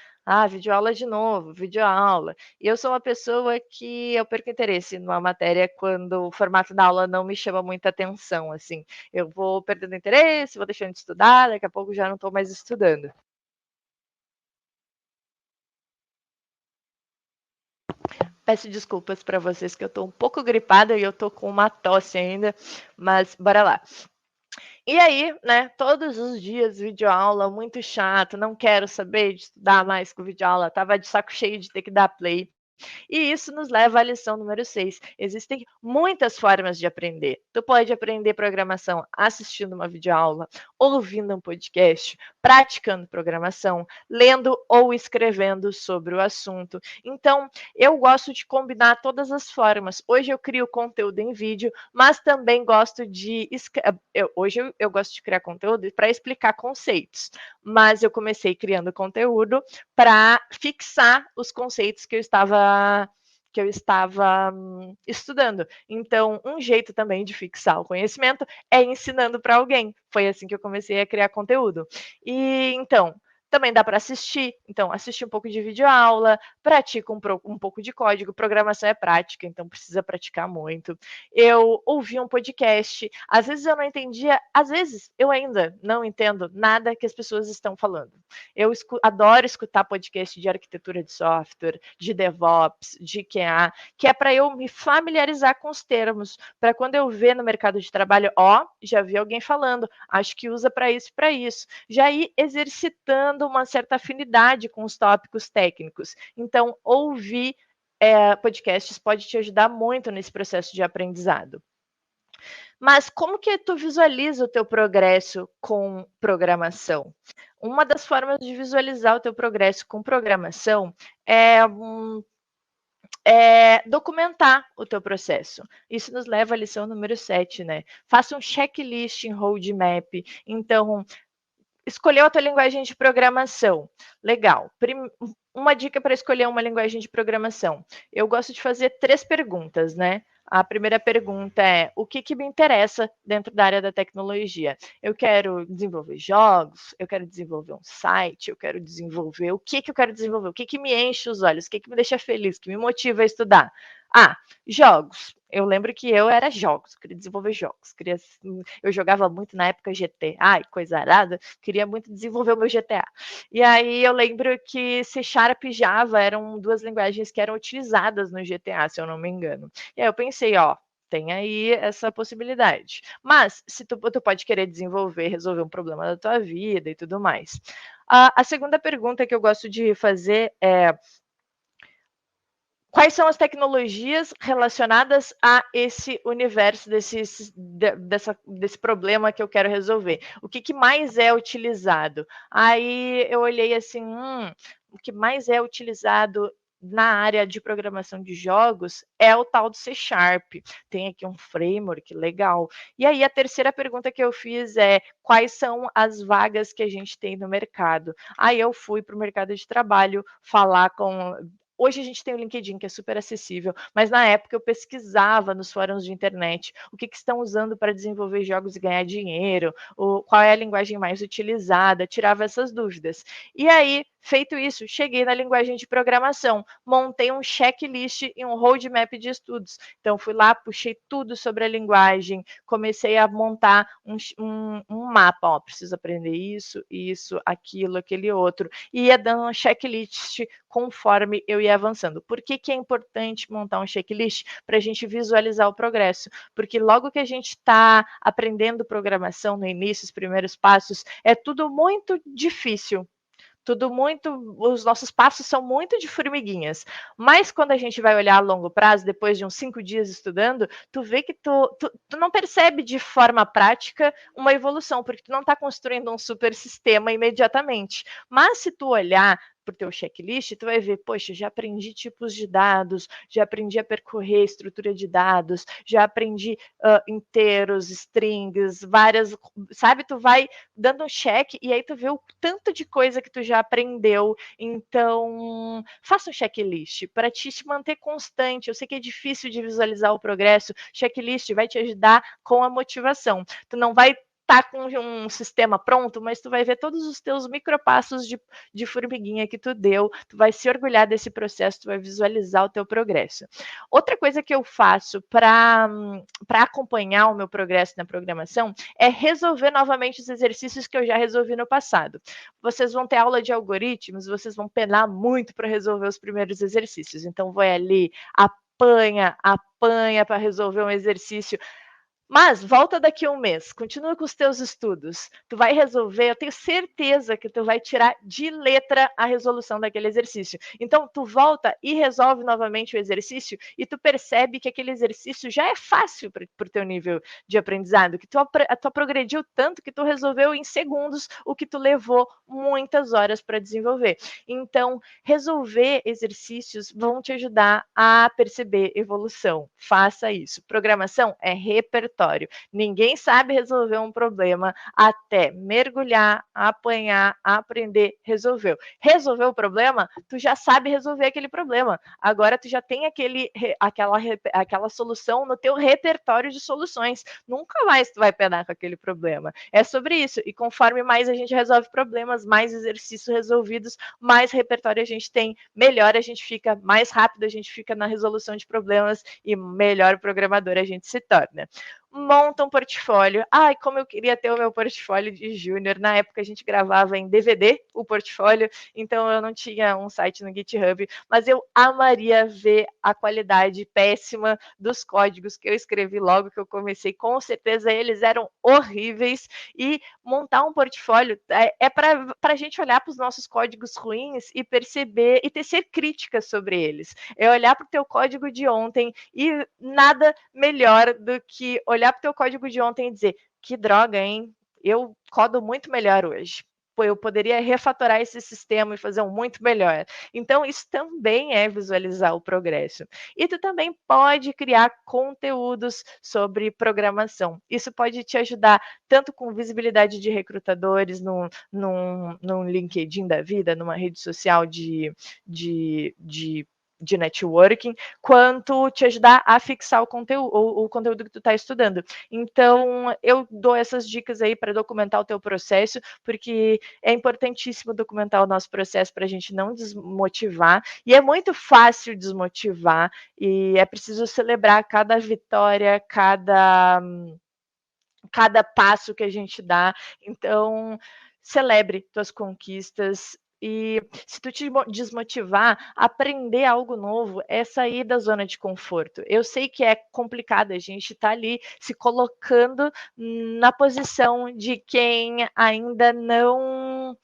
Videoaula de novo, videoaula. E eu sou uma pessoa que eu perco interesse numa matéria quando o formato da aula não me chama muita atenção, assim. Eu vou perdendo interesse, vou deixando de estudar, daqui a pouco já não estou mais estudando. Peço desculpas para vocês que eu estou um pouco gripada e eu estou com uma tosse ainda, mas bora lá. E aí, né, todos os dias videoaula, muito chato, não quero saber de estudar mais com videoaula, estava de saco cheio de ter que dar play. E isso nos leva à lição número 6. Existem muitas formas de aprender. Tu pode aprender programação assistindo uma videoaula, ouvindo um podcast, praticando programação, lendo ou escrevendo sobre o assunto. Então, eu gosto de combinar todas as formas. Hoje eu crio conteúdo em vídeo, mas também gosto de... Hoje eu gosto de criar conteúdo para explicar conceitos, mas eu comecei criando conteúdo para fixar os conceitos que eu estava estudando. Então, um jeito também de fixar o conhecimento é ensinando para alguém. Foi assim que eu comecei a criar conteúdo. E então, Também dá para assistir, então assiste um pouco de videoaula, pratica um pouco de código, programação é prática, então precisa praticar muito. Eu ouvi um podcast, às vezes eu não entendia, às vezes eu ainda não entendo nada que as pessoas estão falando. Eu adoro escutar podcast de arquitetura de software, de DevOps, de QA, que é para eu me familiarizar com os termos, para quando eu ver no mercado de trabalho, já vi alguém falando, acho que usa para isso e para isso. Já ir exercitando uma certa afinidade com os tópicos técnicos. Então, ouvir podcasts pode te ajudar muito nesse processo de aprendizado. Mas como que tu visualiza o teu progresso com programação? Uma das formas de visualizar o teu progresso com programação é documentar o teu processo. Isso nos leva à lição número 7, né? Faça um checklist em roadmap. Então, escolheu a tua linguagem de programação. Legal. Uma dica para escolher uma linguagem de programação. Eu gosto de fazer 3 perguntas, né? A primeira pergunta é: o que me interessa dentro da área da tecnologia? Eu quero desenvolver jogos, eu quero desenvolver um site, eu quero desenvolver... O que eu quero desenvolver? O que me enche os olhos? O que me deixa feliz? Que me motiva a estudar? Jogos. Eu lembro que eu era jogos, queria desenvolver jogos. Eu jogava muito na época GTA, coisa arada, queria muito desenvolver o meu GTA. E aí eu lembro que C# e Java eram 2 linguagens que eram utilizadas no GTA, se eu não me engano. E aí eu pensei, tem aí essa possibilidade. Mas se tu pode querer desenvolver, resolver um problema da tua vida e tudo mais. A segunda pergunta que eu gosto de fazer é: quais são as tecnologias relacionadas a esse universo, desse problema que eu quero resolver? O que mais é utilizado? Aí eu olhei assim, o que mais é utilizado na área de programação de jogos é o tal do C#. Tem aqui um framework legal. E aí a terceira pergunta que eu fiz é: quais são as vagas que a gente tem no mercado? Aí eu fui para o mercado de trabalho falar com... Hoje a gente tem o LinkedIn, que é super acessível, mas na época eu pesquisava nos fóruns de internet o que estão usando para desenvolver jogos e ganhar dinheiro, qual é a linguagem mais utilizada, tirava essas dúvidas. E aí, feito isso, cheguei na linguagem de programação, montei um checklist e um roadmap de estudos. Então, fui lá, puxei tudo sobre a linguagem, comecei a montar um mapa, preciso aprender isso, aquilo, aquele outro, e ia dando um checklist conforme eu ia avançando. Por que é importante montar um checklist? Para a gente visualizar o progresso, porque logo que a gente está aprendendo programação no início, os primeiros passos, é tudo muito difícil. Os nossos passos são muito de formiguinhas, mas quando a gente vai olhar a longo prazo, depois de uns 5 dias estudando, tu vê que tu não percebe de forma prática uma evolução, porque tu não está construindo um super sistema imediatamente. Mas se tu olhar para o teu checklist, tu vai ver, poxa, já aprendi tipos de dados, já aprendi a percorrer estrutura de dados, já aprendi inteiros, strings, várias, sabe? Tu vai dando um check e aí tu vê o tanto de coisa que tu já aprendeu. Então, faça um checklist para te manter constante. Eu sei que é difícil de visualizar o progresso. Checklist vai te ajudar com a motivação. Tu não vai com um sistema pronto, mas tu vai ver todos os teus micropassos de formiguinha que tu deu, tu vai se orgulhar desse processo, tu vai visualizar o teu progresso. Outra coisa que eu faço para acompanhar o meu progresso na programação é resolver novamente os exercícios que eu já resolvi no passado. Vocês vão ter aula de algoritmos, vocês vão penar muito para resolver os primeiros exercícios, então vai ali, apanha para resolver um exercício. Mas volta daqui a um mês, continua com os teus estudos, tu vai resolver, eu tenho certeza que tu vai tirar de letra a resolução daquele exercício. Então, tu volta e resolve novamente o exercício e tu percebe que aquele exercício já é fácil para o teu nível de aprendizado, que tu progrediu tanto que tu resolveu em segundos o que tu levou muitas horas para desenvolver. Então, resolver exercícios vão te ajudar a perceber evolução. Faça isso. Programação é repertório. notório. Ninguém sabe resolver um problema até mergulhar, apanhar, aprender, resolveu. Resolveu o problema, tu já sabe resolver aquele problema. Agora tu já tem aquela solução no teu repertório de soluções. Nunca mais tu vai penar com aquele problema. É sobre isso. E conforme mais a gente resolve problemas, mais exercícios resolvidos, mais repertório a gente tem, melhor a gente fica, mais rápido a gente fica na resolução de problemas e melhor programador a gente se torna. Monta um portfólio. Ai, como eu queria ter o meu portfólio de júnior. Na época a gente gravava em DVD o portfólio, então eu não tinha um site no GitHub, mas eu amaria ver a qualidade péssima dos códigos que eu escrevi logo que eu comecei. Com certeza eles eram horríveis, e montar um portfólio é para a gente olhar para os nossos códigos ruins e perceber e tecer críticas sobre eles. É olhar para o teu código de ontem, e nada melhor do que olhar para o teu código de ontem e dizer: que droga, hein? Eu codo muito melhor hoje. Pô, eu poderia refatorar esse sistema e fazer um muito melhor. Então, isso também é visualizar o progresso. E tu também pode criar conteúdos sobre programação. Isso pode te ajudar tanto com visibilidade de recrutadores num LinkedIn da vida, numa rede social de networking, quanto te ajudar a fixar o conteúdo que tu está estudando. Então, eu dou essas dicas aí para documentar o teu processo, porque é importantíssimo documentar o nosso processo para a gente não desmotivar, e é muito fácil desmotivar, e é preciso celebrar cada vitória, cada passo que a gente dá. Então, celebre tuas conquistas, e se tu te desmotivar, aprender algo novo é sair da zona de conforto. Eu sei que é complicado, a gente tá ali se colocando na posição de quem ainda não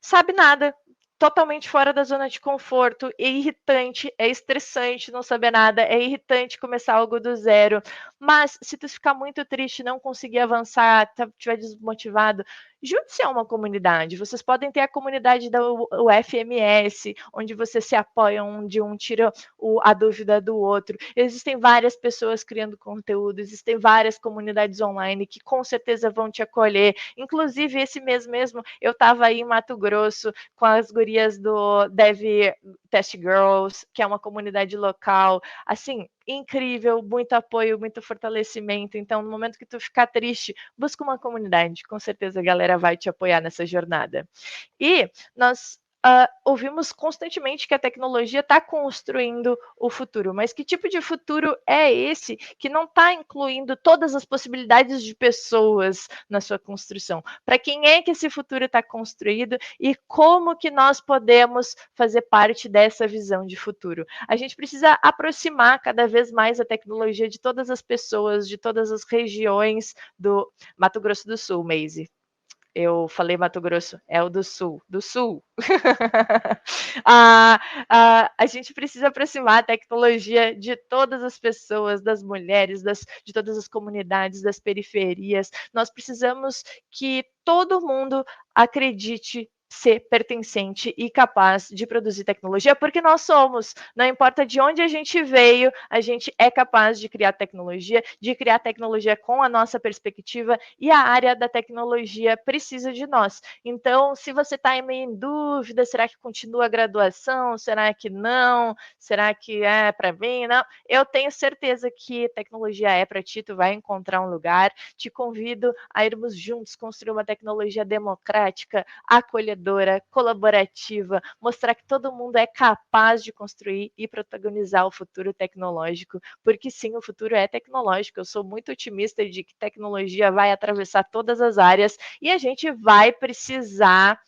sabe nada, totalmente fora da zona de conforto. É irritante, é estressante não saber nada, é irritante começar algo do zero. Mas se tu ficar muito triste, não conseguir avançar, estiver desmotivado, junte-se a uma comunidade. Vocês podem ter a comunidade da UFMS, onde vocês se apoiam, onde um tira a dúvida do outro. Existem várias pessoas criando conteúdo, existem várias comunidades online que com certeza vão te acolher. Inclusive, esse mês mesmo, eu estava aí em Mato Grosso com as gurias do Dev Test Girls, que é uma comunidade local. Assim, incrível, muito apoio, muito fortalecimento. Então, no momento que tu ficar triste, busca uma comunidade. Com certeza a galera vai te apoiar nessa jornada. E nós ouvimos constantemente que a tecnologia está construindo o futuro, mas que tipo de futuro é esse que não está incluindo todas as possibilidades de pessoas na sua construção? Para quem é que esse futuro está construído e como que nós podemos fazer parte dessa visão de futuro? A gente precisa aproximar cada vez mais a tecnologia de todas as pessoas, de todas as regiões do Mato Grosso do Sul, Maisie. Eu falei Mato Grosso, é o do Sul, do Sul. A gente precisa aproximar a tecnologia de todas as pessoas, das mulheres, de todas as comunidades, das periferias. Nós precisamos que todo mundo acredite ser pertencente e capaz de produzir tecnologia, porque nós somos. Não importa de onde a gente veio, a gente é capaz de criar tecnologia com a nossa perspectiva, e a área da tecnologia precisa de nós. Então, se você está meio em dúvida, será que continua a graduação? Será que não? Será que é para mim? Não. Eu tenho certeza que tecnologia é para ti, tu vai encontrar um lugar. Te convido a irmos juntos construir uma tecnologia democrática, acolhedora, colaborativa, mostrar que todo mundo é capaz de construir e protagonizar o futuro tecnológico, porque sim, o futuro é tecnológico. Eu sou muito otimista de que tecnologia vai atravessar todas as áreas, e a gente vai precisar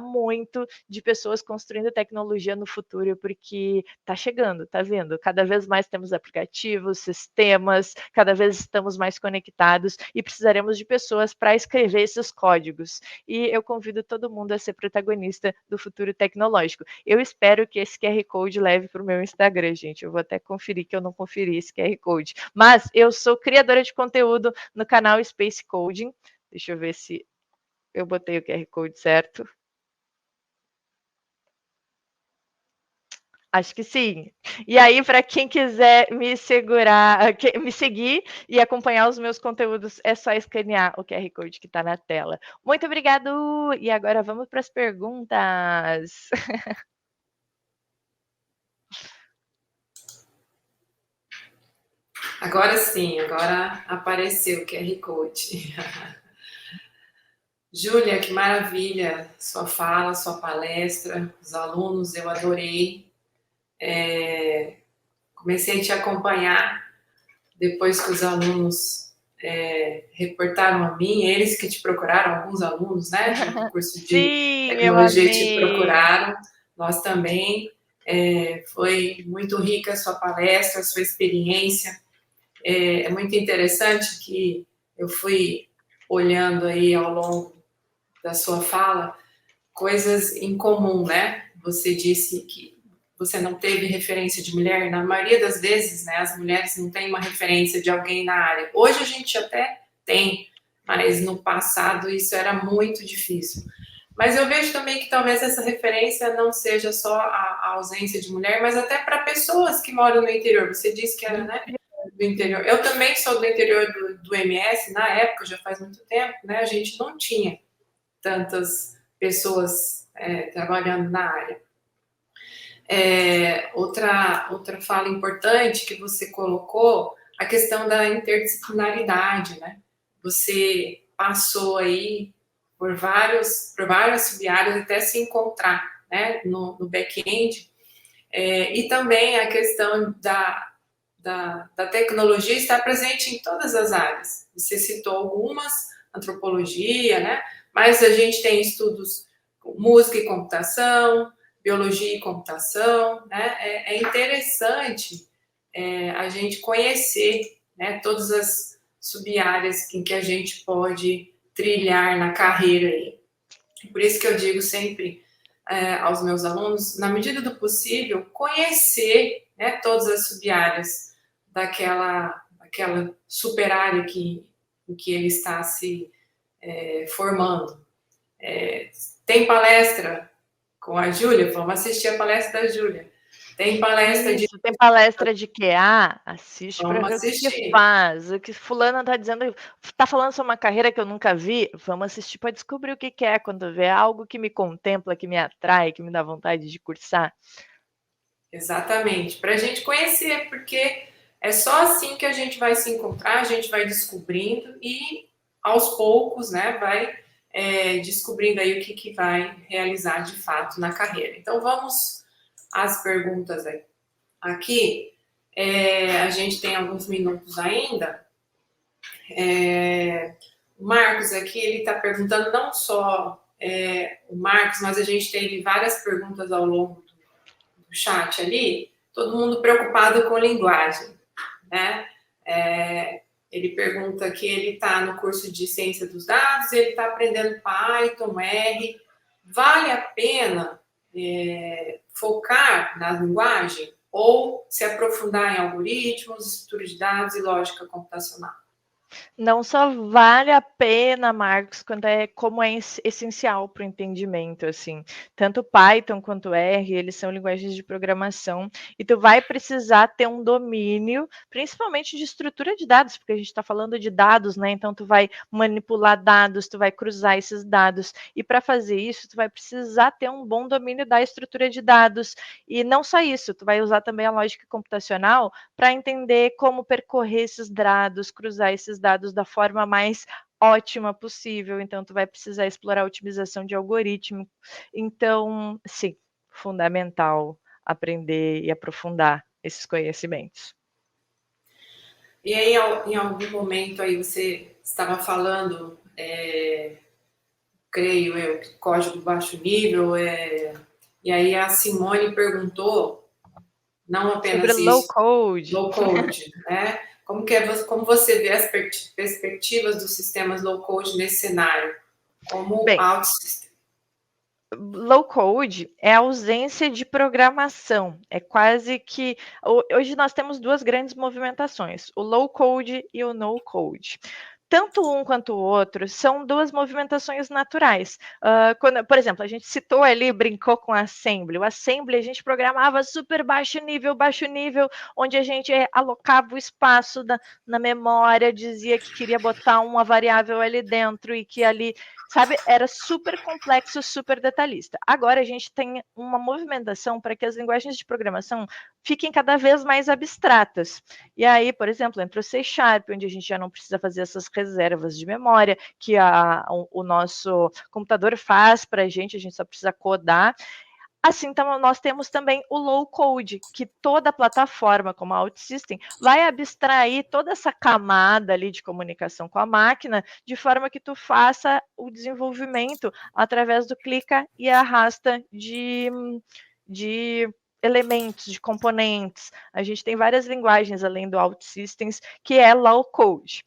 muito de pessoas construindo tecnologia no futuro, porque está chegando, está vendo? Cada vez mais temos aplicativos, sistemas, cada vez estamos mais conectados, e precisaremos de pessoas para escrever esses códigos. E eu convido todo mundo a ser protagonista do futuro tecnológico. Eu espero que esse QR Code leve para o meu Instagram, gente. Eu vou até conferir, que eu não conferi esse QR Code. Mas eu sou criadora de conteúdo no canal Space Coding. Deixa eu ver se eu botei o QR Code certo. Acho que sim. E aí, para quem quiser me seguir e acompanhar os meus conteúdos, é só escanear o QR Code que está na tela. Muito obrigado! E agora vamos para as perguntas. Agora sim, agora apareceu o QR Code. Júlia, que maravilha sua fala, sua palestra, os alunos, eu adorei. Comecei a te acompanhar depois que os alunos reportaram a mim, eles que te procuraram, alguns alunos, né, do curso de Sim, eu tecnologia te amei. procuraram, nós também. Foi muito rica a sua palestra, a sua experiência. É muito interessante que eu fui olhando aí ao longo da sua fala coisas em comum, né? Você disse que você não teve referência de mulher. Na maioria das vezes, né, as mulheres não têm uma referência de alguém na área. Hoje a gente até tem, mas no passado isso era muito difícil. Mas eu vejo também que talvez essa referência não seja só a ausência de mulher, mas até para pessoas que moram no interior. Você disse que era, né, do interior. Eu também sou do interior do MS, na época, já faz muito tempo, né? A gente não tinha tantas pessoas trabalhando na área. Outra fala importante que você colocou, a questão da interdisciplinaridade, né? Você passou aí por várias sub-áreas até se encontrar, né, no back-end. E também a questão da tecnologia está presente em todas as áreas. Você citou algumas, antropologia, né? Mas a gente tem estudos música e computação, biologia e computação, né? É interessante a gente conhecer, né, todas as sub-áreas em que a gente pode trilhar na carreira aí. Por isso que eu digo sempre aos meus alunos, na medida do possível, conhecer, né, todas as sub-áreas daquela super área em que ele está se formando. Tem palestra com a Júlia? Vamos assistir a palestra da Júlia. Tem palestra de... Isso, tem palestra de QA? Assiste para Vamos ver o que que assistir. faz, o que fulana tá dizendo, tá falando sobre uma carreira que eu nunca vi, vamos assistir para descobrir o que que é, quando vê algo que me contempla, que me atrai, que me dá vontade de cursar. Exatamente, para a gente conhecer, porque é só assim que a gente vai se encontrar, a gente vai descobrindo e aos poucos, né, vai descobrindo aí o que vai realizar de fato na carreira. Então vamos às perguntas aí. Aqui a gente tem alguns minutos ainda. O Marcos aqui, ele está perguntando não só o Marcos, mas a gente teve várias perguntas ao longo do chat ali, todo mundo preocupado com linguagem, né? Ele pergunta que ele está no curso de ciência dos dados, ele está aprendendo Python, R. Vale a pena focar na linguagem ou se aprofundar em algoritmos, estrutura de dados e lógica computacional? Não só vale a pena, Marcos, quanto como é essencial para o entendimento, assim. Tanto Python quanto R, eles são linguagens de programação e tu vai precisar ter um domínio, principalmente de estrutura de dados, porque a gente está falando de dados, né? Então tu vai manipular dados, tu vai cruzar esses dados e para fazer isso tu vai precisar ter um bom domínio da estrutura de dados e não só isso, tu vai usar também a lógica computacional para entender como percorrer esses dados, cruzar esses dados da forma mais ótima possível. Então, tu vai precisar explorar a otimização de algoritmo. Então, sim, fundamental aprender e aprofundar esses conhecimentos. E aí, em algum momento aí você estava falando, creio eu, código baixo nível, e aí a Simone perguntou, não Sobre apenas low isso, code. low code, né? Como você vê as perspectivas dos sistemas low code nesse cenário? Como Bem, OutSystem? low code é a ausência de programação. É quase que. Hoje nós temos duas grandes movimentações: o low code e o no code. tanto um quanto o outro são duas movimentações naturais. Quando, por exemplo, a gente citou ali, brincou com Assembly. O Assembly a gente programava super baixo nível, onde a gente alocava o espaço na memória, dizia que queria botar uma variável ali dentro e que ali, sabe, era super complexo, super detalhista. Agora a gente tem uma movimentação para que as linguagens de programação fiquem cada vez mais abstratas. E aí, por exemplo, entra o C#, onde a gente já não precisa fazer essas reservas de memória que o nosso computador faz para a gente só precisa codar. Assim, então, nós temos também o low code, que toda plataforma, como a OutSystem, vai abstrair toda essa camada ali de comunicação com a máquina, de forma que tu faça o desenvolvimento através do clica e arrasta de elementos, de componentes. A gente tem várias linguagens além do OutSystems, que é low code.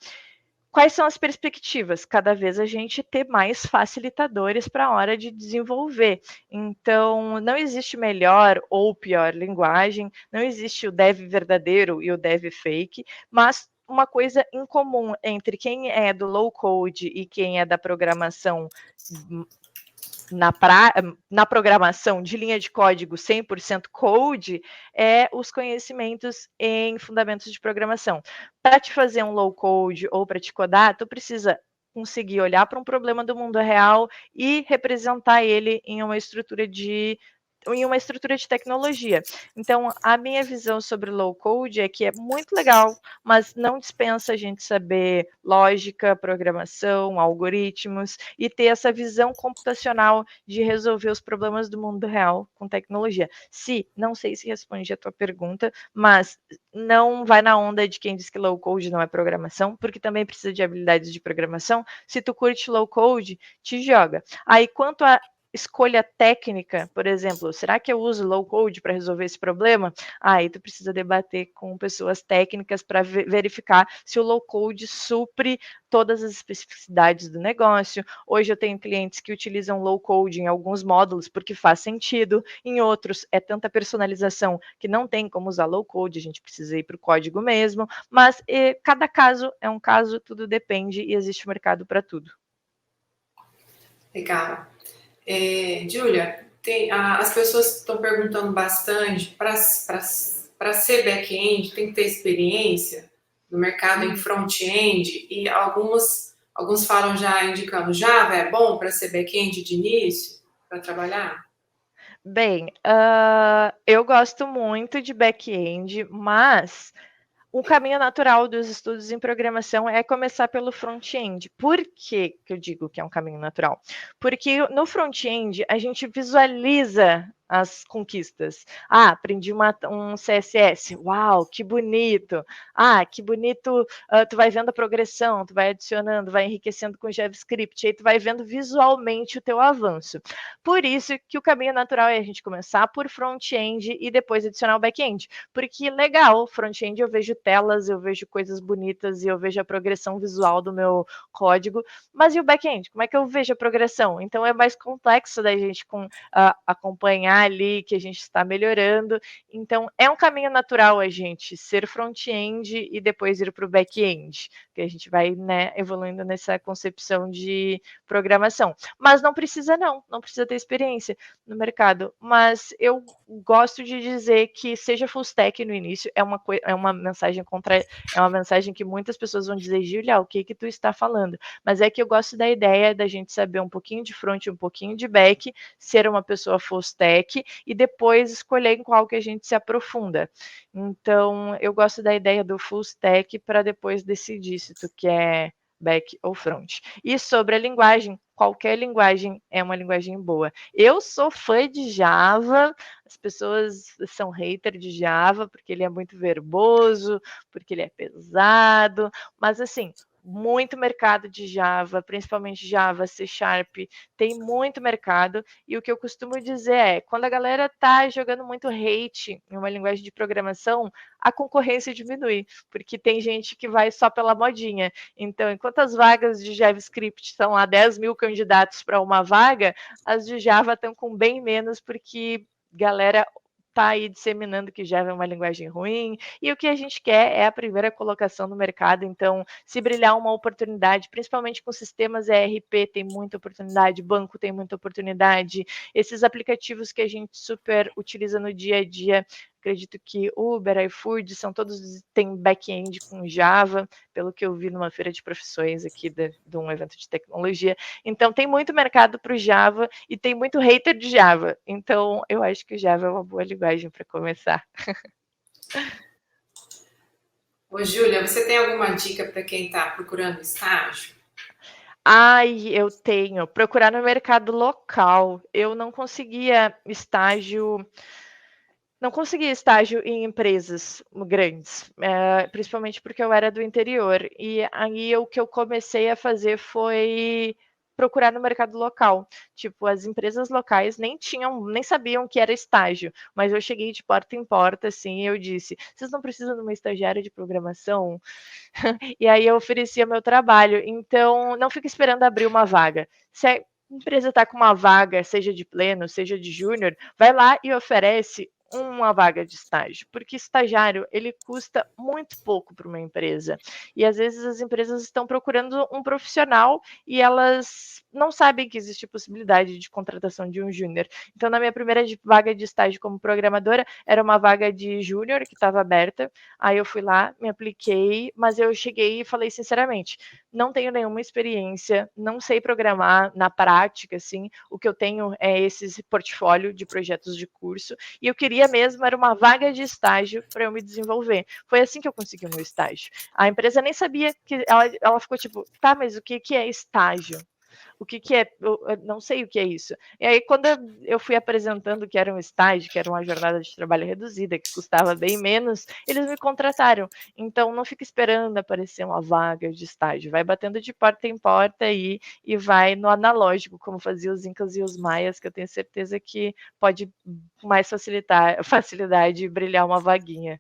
Quais são as perspectivas? Cada vez a gente ter mais facilitadores para a hora de desenvolver. Então, não existe melhor ou pior linguagem, não existe o dev verdadeiro e o dev fake, mas uma coisa em comum entre quem é do low code e quem é da programação na programação de linha de código 100% code é os conhecimentos em fundamentos de programação. Para te fazer um low code ou para te codar, tu precisa conseguir olhar para um problema do mundo real e representar ele em uma estrutura de tecnologia. Então, a minha visão sobre low code é que é muito legal, mas não dispensa a gente saber lógica, programação, algoritmos e ter essa visão computacional de resolver os problemas do mundo real com tecnologia. Não sei se respondi a tua pergunta, mas não vai na onda de quem diz que low code não é programação, porque também precisa de habilidades de programação. Se tu curte low code, te joga. Aí, quanto a escolha técnica, por exemplo, será que eu uso low code para resolver esse problema? Aí tu precisa debater com pessoas técnicas para verificar se o low code supre todas as especificidades do negócio. Hoje eu tenho clientes que utilizam low code em alguns módulos porque faz sentido, em outros é tanta personalização que não tem como usar low code, a gente precisa ir para o código mesmo, mas cada caso é um caso, tudo depende e existe mercado para tudo. Legal. Júlia, as pessoas estão perguntando bastante, para ser back-end, tem que ter experiência no mercado em front-end, e alguns falam já indicando Java é bom para ser back-end de início, para trabalhar? Bem, eu gosto muito de back-end, mas o caminho natural dos estudos em programação é começar pelo front-end. Por que eu digo que é um caminho natural? Porque no front-end a gente visualiza as conquistas. Aprendi um CSS. Uau, que bonito. Que bonito. Tu vai vendo a progressão, tu vai adicionando, vai enriquecendo com JavaScript, aí tu vai vendo visualmente o teu avanço. Por isso que o caminho natural é a gente começar por front-end e depois adicionar o back-end. Porque legal, front-end eu vejo telas, eu vejo coisas bonitas e eu vejo a progressão visual do meu código, mas e o back-end? Como é que eu vejo a progressão? Então é mais complexo da gente acompanhar ali que a gente está melhorando. Então é um caminho natural a gente ser front-end e depois ir para o back-end, que a gente vai, né, evoluindo nessa concepção de programação. Mas não precisa não precisa ter experiência no mercado. Mas eu gosto de dizer que seja full stack no início, é uma mensagem é uma mensagem que muitas pessoas vão dizer, Julia, o que tu está falando? Mas é que eu gosto da ideia da gente saber um pouquinho de front e um pouquinho de back, ser uma pessoa full stack e depois escolher em qual que a gente se aprofunda. Então, eu gosto da ideia do full stack para depois decidir se tu quer back ou front. E sobre a linguagem, qualquer linguagem é uma linguagem boa. Eu sou fã de Java, as pessoas são hater de Java porque ele é muito verboso, porque ele é pesado, mas assim, muito mercado de Java, principalmente Java, C#, tem muito mercado, e o que eu costumo dizer é, quando a galera tá jogando muito hate em uma linguagem de programação, a concorrência diminui, porque tem gente que vai só pela modinha. Então, enquanto as vagas de JavaScript estão lá 10 mil candidatos para uma vaga, as de Java estão com bem menos, porque galera tá aí disseminando que Java é uma linguagem ruim, e o que a gente quer é a primeira colocação no mercado. Então, se brilhar uma oportunidade, principalmente com sistemas ERP, tem muita oportunidade, banco tem muita oportunidade, esses aplicativos que a gente super utiliza no dia a dia, acredito que Uber, iFood, são todos, têm back-end com Java, pelo que eu vi numa feira de profissões aqui de um evento de tecnologia. Então, tem muito mercado para o Java e tem muito hater de Java. Então, eu acho que o Java é uma boa linguagem para começar. Ô, Júlia, você tem alguma dica para quem está procurando estágio? Ai, eu tenho. Procurar no mercado local. Eu não conseguia estágio. Não conseguia estágio em empresas grandes, principalmente porque eu era do interior. E aí o que eu comecei a fazer foi procurar no mercado local. Tipo, as empresas locais nem sabiam que era estágio, mas eu cheguei de porta em porta, assim, e eu disse: vocês não precisam de uma estagiária de programação? E aí eu oferecia meu trabalho. Então, não fica esperando abrir uma vaga. Se a empresa está com uma vaga, seja de pleno, seja de júnior, vai lá e oferece uma vaga de estágio, porque estagiário ele custa muito pouco para uma empresa, e às vezes as empresas estão procurando um profissional e elas não sabem que existe possibilidade de contratação de um júnior. Então, na minha primeira vaga de estágio como programadora, era uma vaga de júnior que estava aberta, aí eu fui lá, me apliquei, mas eu cheguei e falei sinceramente, não tenho nenhuma experiência, não sei programar na prática, assim, o que eu tenho é esse portfólio de projetos de curso, e eu queria mesmo era uma vaga de estágio para eu me desenvolver. Foi assim que eu consegui o meu estágio. A empresa nem sabia que ela ficou tipo, tá, mas o que é estágio? O que é? Eu não sei o que é isso. E aí, quando eu fui apresentando que era um estágio, que era uma jornada de trabalho reduzida, que custava bem menos, eles me contrataram. Então, não fica esperando aparecer uma vaga de estágio. Vai batendo de porta em porta aí e vai no analógico, como fazia os incas e os maias, que eu tenho certeza que pode com mais facilidade brilhar uma vaguinha.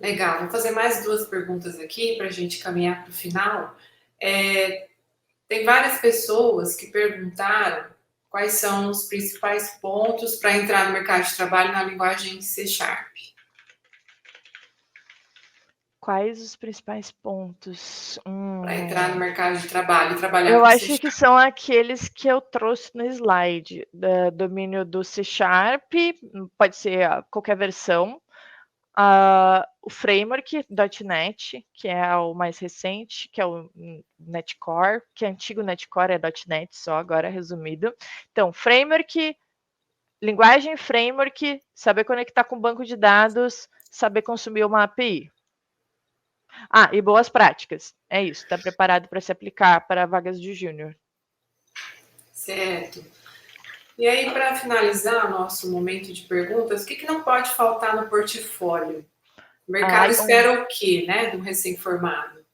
Legal, vou fazer mais duas perguntas aqui para a gente caminhar para o final. Tem várias pessoas que perguntaram quais são os principais pontos para entrar no mercado de trabalho na linguagem C#. Quais os principais pontos? Para entrar no mercado de trabalho e trabalhar Eu com C#. acho que são aqueles que eu trouxe no slide, domínio do C#, pode ser qualquer versão, o framework .NET, que é o mais recente, que é o NetCore, que é antigo NetCore é .NET só, agora resumido. Então, framework, linguagem framework, saber conectar com banco de dados, saber consumir uma API. E boas práticas. É isso, está preparado para se aplicar para vagas de júnior. Certo. E aí, para finalizar o nosso momento de perguntas, o que não pode faltar no portfólio? O mercado espera o quê, né, do recém-formado?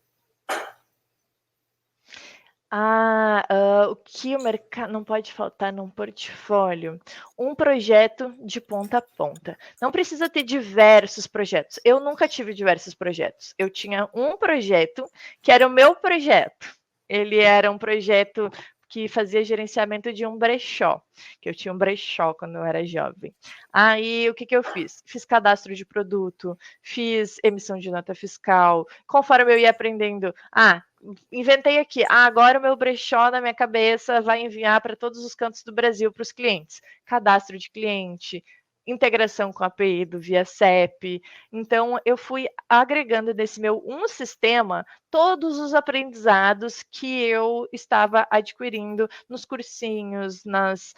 O que o mercado não pode faltar num portfólio? Um projeto de ponta a ponta. Não precisa ter diversos projetos. Eu nunca tive diversos projetos. Eu tinha um projeto que era o meu projeto. Ele era um projeto que fazia gerenciamento de um brechó, que eu tinha um brechó quando eu era jovem. Aí, o que eu fiz? Fiz cadastro de produto, fiz emissão de nota fiscal. Conforme eu ia aprendendo, inventei aqui, agora o meu brechó na minha cabeça vai enviar para todos os cantos do Brasil para os clientes. Cadastro de cliente, integração com a API do ViaCep. Então, eu fui agregando nesse meu sistema todos os aprendizados que eu estava adquirindo nos cursinhos, nas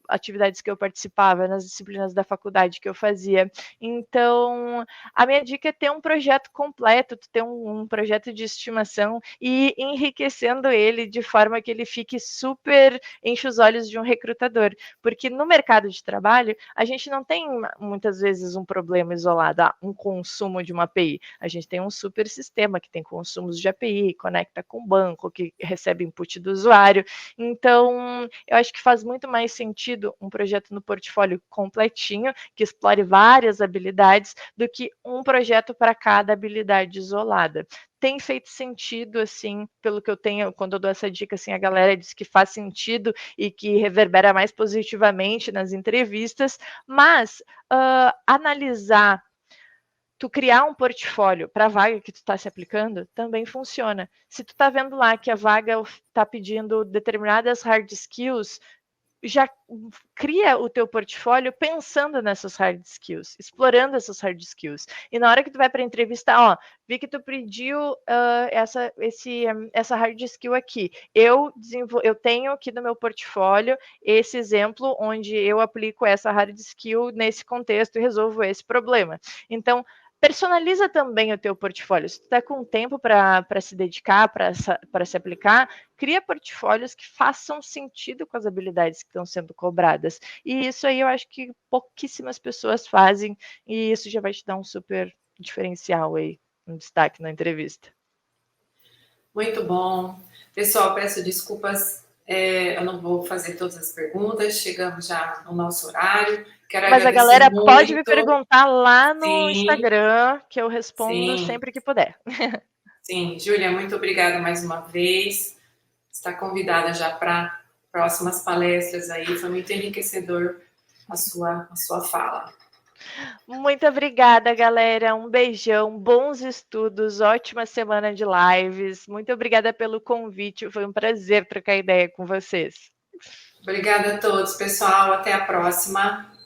atividades que eu participava, nas disciplinas da faculdade que eu fazia. Então, a minha dica é ter um projeto completo, ter um projeto de estimação e enriquecendo ele de forma que ele fique super, enche os olhos de um recrutador. Porque no mercado de trabalho, a gente não tem muitas vezes um problema isolado, um consumo de uma API. A gente tem um super sistema que tem consumos de API, conecta com o banco, que recebe input do usuário. Então, eu acho que faz muito mais sentido um projeto no portfólio completinho, que explore várias habilidades, do que um projeto para cada habilidade isolada. tem feito sentido, assim, pelo que eu tenho, quando eu dou essa dica, assim, a galera diz que faz sentido e que reverbera mais positivamente nas entrevistas, mas analisar, tu criar um portfólio para a vaga que tu está se aplicando, também funciona. Se tu está vendo lá que a vaga está pedindo determinadas hard skills, já cria o teu portfólio pensando nessas hard skills, explorando essas hard skills. E na hora que tu vai para a entrevista, ó, vi que tu pediu essa hard skill aqui. Eu tenho aqui no meu portfólio esse exemplo onde eu aplico essa hard skill nesse contexto e resolvo esse problema. Então, personaliza também o teu portfólio. Se tu está com tempo para se dedicar, para se aplicar, cria portfólios que façam sentido com as habilidades que estão sendo cobradas. E isso aí eu acho que pouquíssimas pessoas fazem, e isso já vai te dar um super diferencial aí, um destaque na entrevista. Muito bom. Pessoal, peço desculpas, eu não vou fazer todas as perguntas, chegamos já no nosso horário. Quero Mas a agradecer galera pode me muito. perguntar lá no Sim, Instagram, que eu respondo sim, sempre que puder. sim. Júlia, muito obrigada mais uma vez. Está convidada já para próximas palestras aí. Foi muito enriquecedor a sua fala. Muito obrigada, galera. Um beijão, bons estudos, ótima semana de lives. Muito obrigada pelo convite. Foi um prazer trocar ideia com vocês. Obrigada a todos, pessoal. Até a próxima.